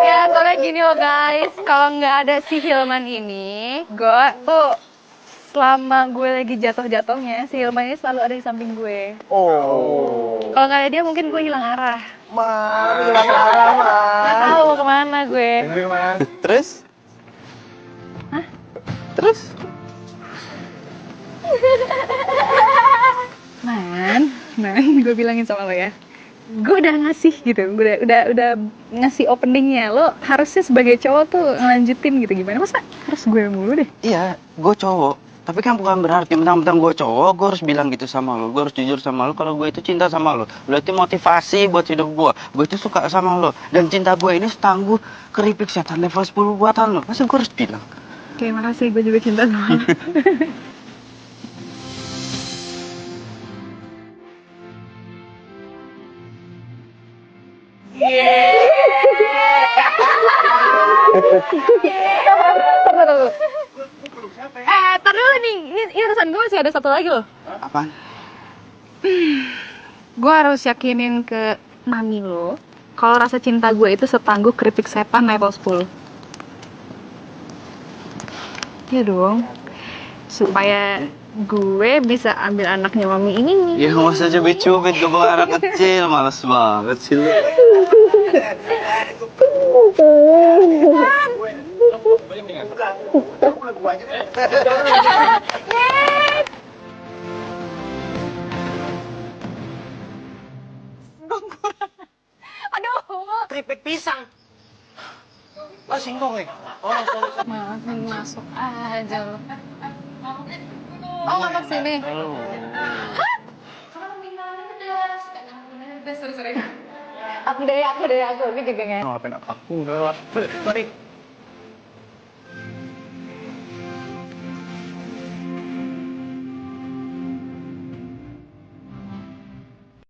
Ya, soalnya gini loh guys. Kalau nggak ada si Hilman ini, gue tuh selama gue lagi jatuh-jatuhnya, si Hilman ini selalu ada di samping gue. Kalau nggak ada dia, mungkin gue hilang arah. Hilang arah, Nggak tahu mau kemana gue. Terus? Terus? Man, gue bilangin sama lo ya. Gue udah ngasih gitu, gue udah ngasih openingnya. Lo harusnya sebagai cowok tuh ngelanjutin gitu. Gimana, masa harus gue mulu deh? Iya, gue cowok. Tapi kan bukan berarti mentang-mentang gue cowok, gue harus bilang gitu sama lo. Gue harus jujur sama lo kalau gue itu cinta sama lo. Berarti motivasi buat hidup gue. Gue itu suka sama lo. Dan cinta gue ini setangguh keripik setan level 10 buatan lo. Masa gue harus bilang? Oke, makasih. Gue juga cinta sama lo. Tar dulu nih, ini urusan gue masih ada satu lagi loh. Apaan? Gue harus yakinin ke mami lo kalau rasa cinta gue itu setangguh keripik setan level 10. Iya dong, supaya gue bisa ambil anaknya mami ini nih. Ya nggak usah cubit-cubit, gue bawa anak kecil, males banget sih lo. Aduh, Keripik pisang. Oh, singkong nih. masuk aja lo. Oh, nggak sini. Sorry. Aku deh. Ini gengeng. Ngapain aku? Enggak. Mari.